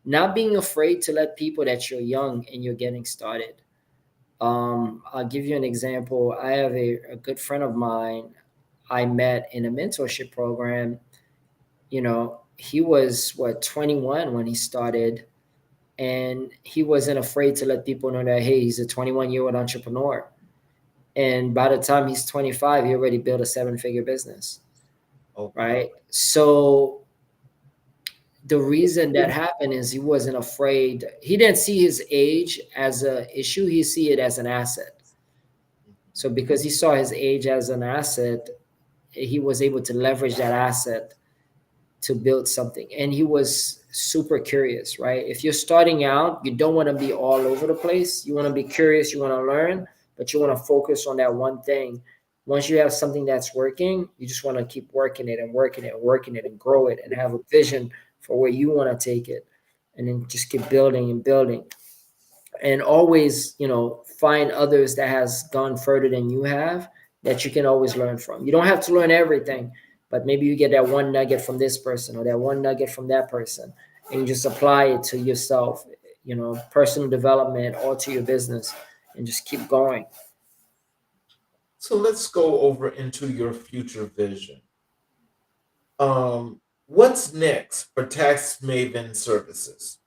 not being afraid to let people that you're young and you're getting started. I'll give you an example. I have a good friend of mine I met in a mentorship program. He was what, 21 when he started, and he wasn't afraid to let people know that, hey, he's a 21-year-old entrepreneur. And by the time he's 25, he already built a 7-figure business. Oh, Right. So the reason that happened is he wasn't afraid. He didn't see his age as an issue. He see it as an asset. So because he saw his age as an asset, he was able to leverage that asset to build something. And he was super curious, right? If you're starting out, you don't want to be all over the place. You want to be curious, you want to learn, but you want to focus on that one thing. Once you have something that's working, you just want to keep working it and working it and working it and grow it and have a vision for where you want to take it. And then just keep building and building. And always, find others that has gone further than you have that you can always learn from. You don't have to learn everything, but maybe you get that one nugget from this person or that one nugget from that person, and you just apply it to yourself, personal development or to your business, and just keep going. so let's go over into your future vision. What's next for Tax Maven Services?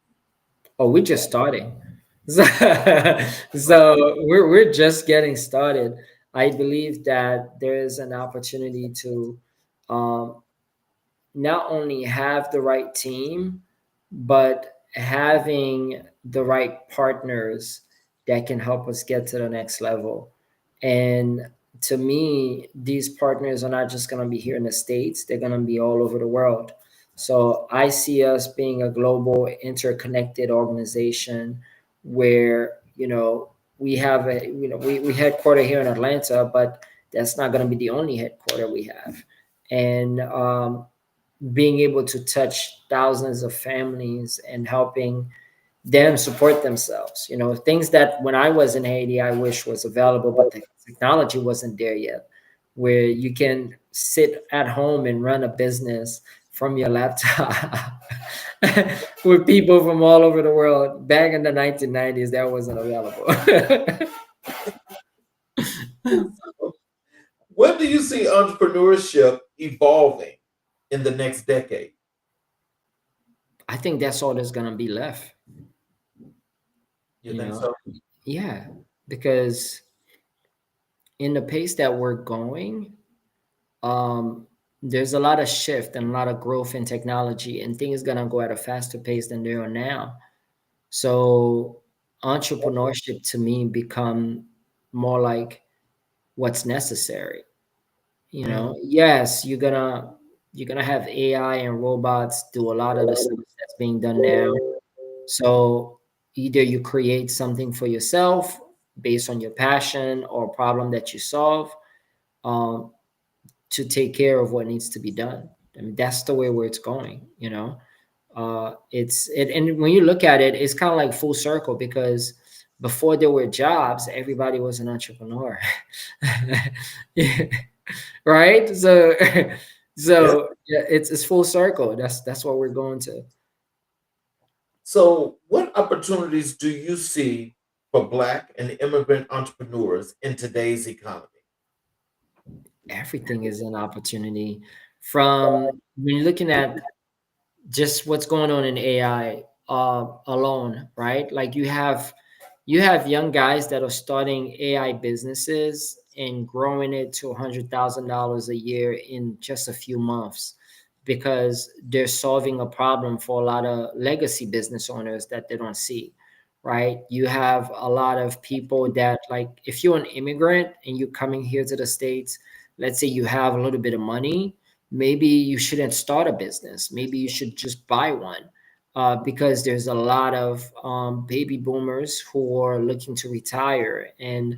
Oh, we're just starting. So we're just getting started. I believe that there is an opportunity to um, not only have the right team, but having the right partners that can help us get to the next level. And to me, these partners are not just going to be here in the States, they're going to be all over the world. So I see us being a global, interconnected organization where, we have we headquarter here in Atlanta, but that's not going to be the only headquarter we have. And being able to touch thousands of families and helping them support themselves. Things that when I was in Haiti, I wish was available, but the technology wasn't there yet, where you can sit at home and run a business from your laptop with people from all over the world. Back in the 1990s, that wasn't available. When do you see entrepreneurship evolving in the next decade? I think that's all there's going to be left. You think so? Yeah, because in the pace that we're going, there's a lot of shift and a lot of growth in technology, and things gonna go at a faster pace than they are now. So entrepreneurship to me become more like what's necessary. Mm. Yes, you're gonna have AI and robots do a lot of the stuff that's being done now. So either you create something for yourself based on your passion or problem that you solve, um, to take care of what needs to be done. I mean, that's the way where it's going. And when you look at it, it's kind of like full circle because before there were jobs, everybody was an entrepreneur. Yeah, right? So Yes. so yeah, it's full circle. That's what we're going to. So, what opportunities do you see for Black and immigrant entrepreneurs in today's economy? Everything is an opportunity. From when you're looking at just what's going on in AI alone, right? Like you have young guys that are starting AI businesses and growing it to $100,000 a year in just a few months because they're solving a problem for a lot of legacy business owners that they don't see, right? You have a lot of people that, like, if you're an immigrant and you're coming here to the States, let's say you have a little bit of money, maybe you shouldn't start a business. Maybe you should just buy one. because there's a lot of baby boomers who are looking to retire, and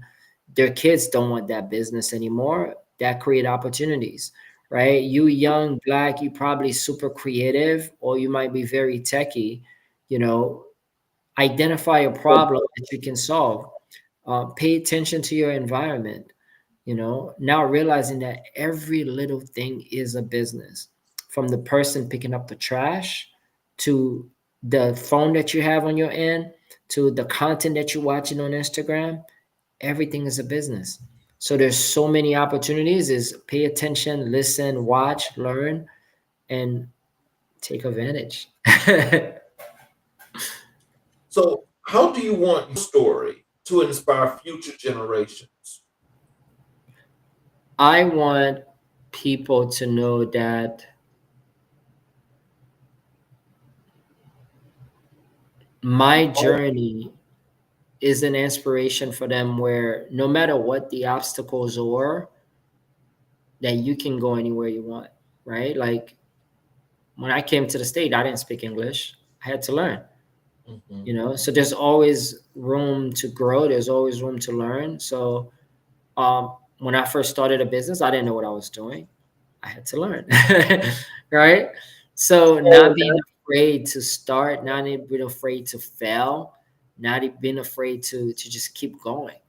their kids don't want that business anymore. That create opportunities, right? You young black, you probably super creative, or you might be very techy. You know, identify a problem that you can solve. Pay attention to your environment. You know, now realizing that every little thing is a business, from the person picking up the trash to the phone that you have on your end to the content that you're watching on Instagram. Everything is a business. So there's so many opportunities. Is pay attention, listen, watch, learn, and take advantage. So, how do you want your story to inspire future generations? I want people to know that my journey is an inspiration for them, where no matter what the obstacles are, that you can go anywhere you want, right? Like when I came to the state, I didn't speak English. I had to learn, Mhm. you know? So there's always room to grow. There's always room to learn. So when I first started a business, I didn't know what I was doing. I had to learn, right? So not being afraid to start, not being afraid to fail, not being afraid to just keep going,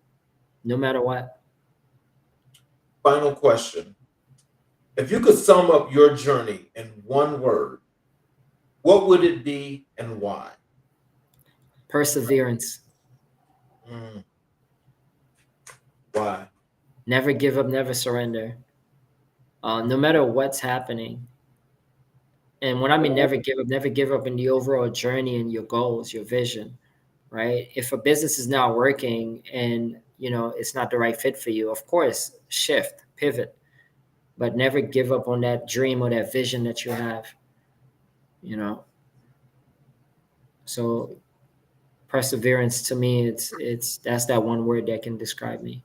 no matter what. Final question. If you could sum up your journey in one word, what would it be and why? Perseverance. Mm, why? Never give up, never surrender. No matter what's happening. And when I mean never give up in the overall journey and your goals, your vision, right? If a business is not working and you know it's not the right fit for you, of course, shift, pivot, but never give up on that dream or that vision that you have, you know. So perseverance to me, it's that's that one word that can describe me.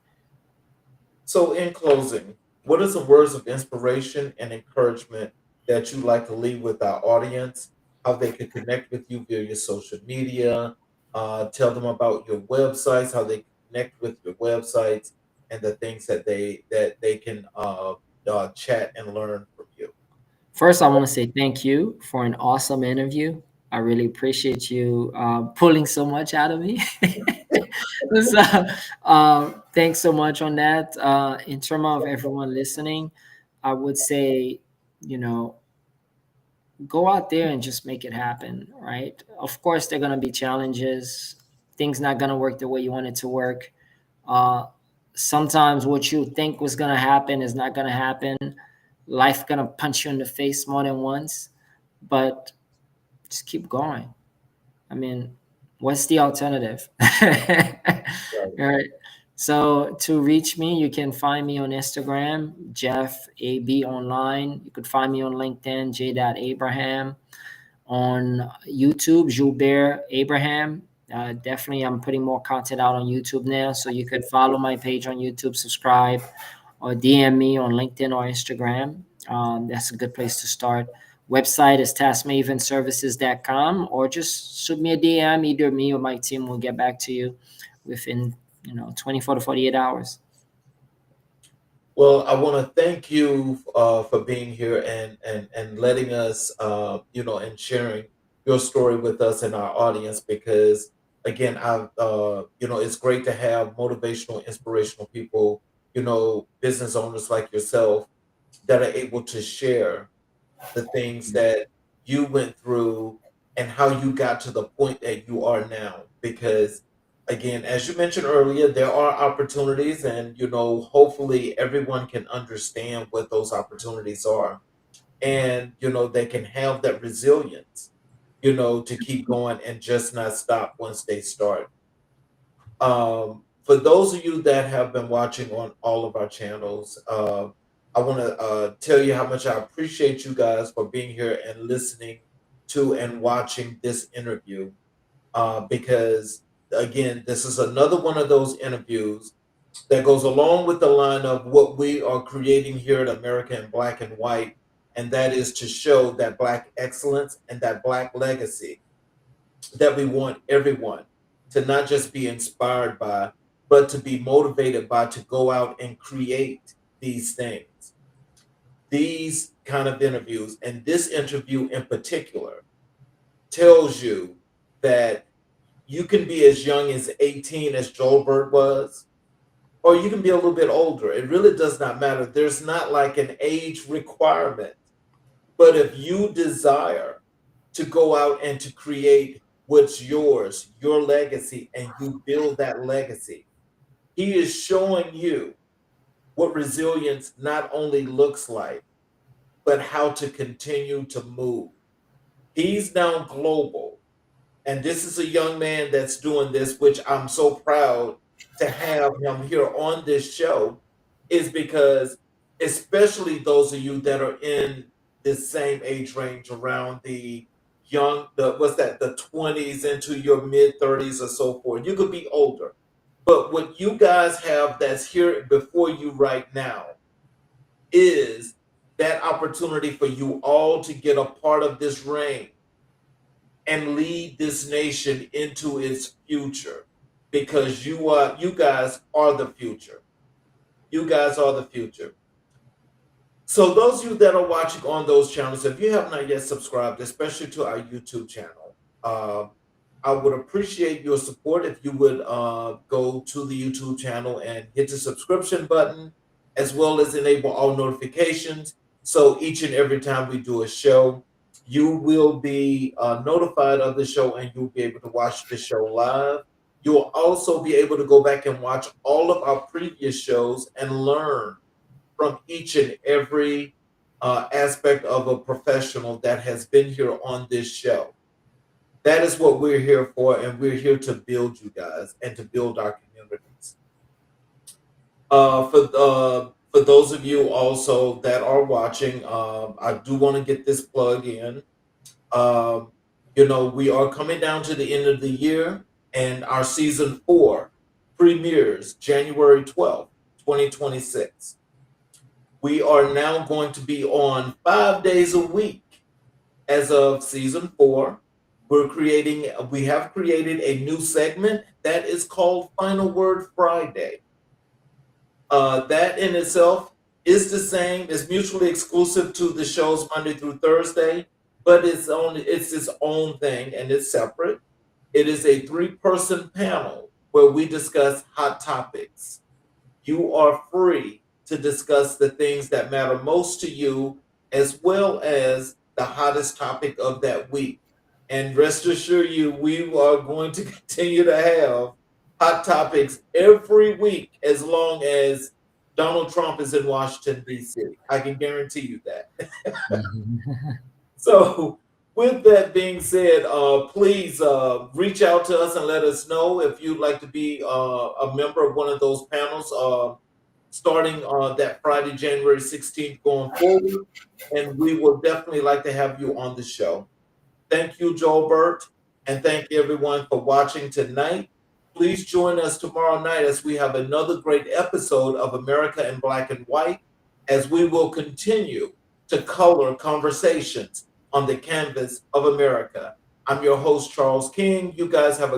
So, in closing, what are some words of inspiration and encouragement that you'd like to leave with our audience? How they can connect with you via your social media? Tell them about your websites, how they can connect with your websites, and the things that they can chat and learn from you. First, I want to say thank you for an awesome interview. I really appreciate you pulling so much out of me. So, thanks so much on that. In terms of everyone listening, I would say, you know, go out there and just make it happen, right? Of course, there are going to be challenges. Things not going to work the way you want it to work. Uh, Sometimes what you think was going to happen is not going to happen. Life going to punch you in the face more than once, but just keep going. I mean, what's the alternative? Right. All right. So to reach me, you can find me on Instagram, Jeff AB Online. You could find me on LinkedIn, J. Abraham. On YouTube, Julbert Abraham. Definitely, I'm putting more content out on YouTube now. So you could follow my page on YouTube, subscribe, or DM me on LinkedIn or Instagram. That's a good place to start. Website is taskmavenservices.com, or just shoot me a DM. Either me or my team will get back to you within 24 to 48 hours. Well, I want to thank you for being here and letting us, and sharing your story with us and our audience. Because again, it's great to have motivational, inspirational people, business owners like yourself that are able to share the things that you went through and how you got to the point that you are now. Because again, as you mentioned earlier, there are opportunities, and hopefully everyone can understand what those opportunities are, and they can have that resilience, to keep going and just not stop once they start. For those of you that have been watching on all of our channels, I want to tell you how much I appreciate you guys for being here and listening to and watching this interview. Because again, this is another one of those interviews that goes along with the line of what we are creating here at America in Black and White, and that is to show that Black excellence and that Black legacy. that we want everyone to not just be inspired by, but to be motivated by, to go out and create these things, these kind of interviews. And this interview in particular tells you that you can be as young as 18 as Julbert was, or you can be a little bit older. It really does not matter. There's not like an age requirement. But if you desire to go out and to create what's yours, your legacy, and you build that legacy, he is showing you what resilience not only looks like, but how to continue to move. He's now global. And this is a young man that's doing this, which I'm so proud to have him here on this show, is because, especially those of you that are in this same age range, around the what's that, the 20s into your mid 30s or so forth. You could be older. But what you guys have that's here before you right now is that opportunity for you all to get a part of this reign and lead this nation into its future, because you guys are the future. You guys are the future. So those of you that are watching on those channels, if you have not yet subscribed, especially to our YouTube channel, I would appreciate your support if you would go to the YouTube channel and hit the subscription button, as well as enable all notifications. So each and every time we do a show, you will be notified of the show, and you'll be able to watch the show live. You'll also be able to go back and watch all of our previous shows and learn from each and every aspect of a professional that has been here on this show. That is what we're here for, and we're here to build you guys and to build our communities. For those of you also that are watching, I do want to get this plug in. We are coming down to the end of the year, and our season 4 premieres January 12th, 2026. We are now going to be on 5 days a week as of season 4. We have created a new segment that is called Final Word Friday. That in itself is the same, it's mutually exclusive to the shows Monday through Thursday, but it's its own thing, and it's separate. It is a 3-person panel where we discuss hot topics. You are free to discuss the things that matter most to you, as well as the hottest topic of that week. And rest assured we are going to continue to have hot topics every week as long as Donald Trump is in Washington, D.C. I can guarantee you that. So with that being said, please reach out to us and let us know if you'd like to be a member of one of those panels starting that Friday, January 16th going forward. And we will definitely like to have you on the show. Thank you, Julbert, and thank you everyone for watching tonight. Please join us tomorrow night as we have another great episode of America in Black and White, as we will continue to color conversations on the canvas of America. I'm your host, Charles King. You guys have a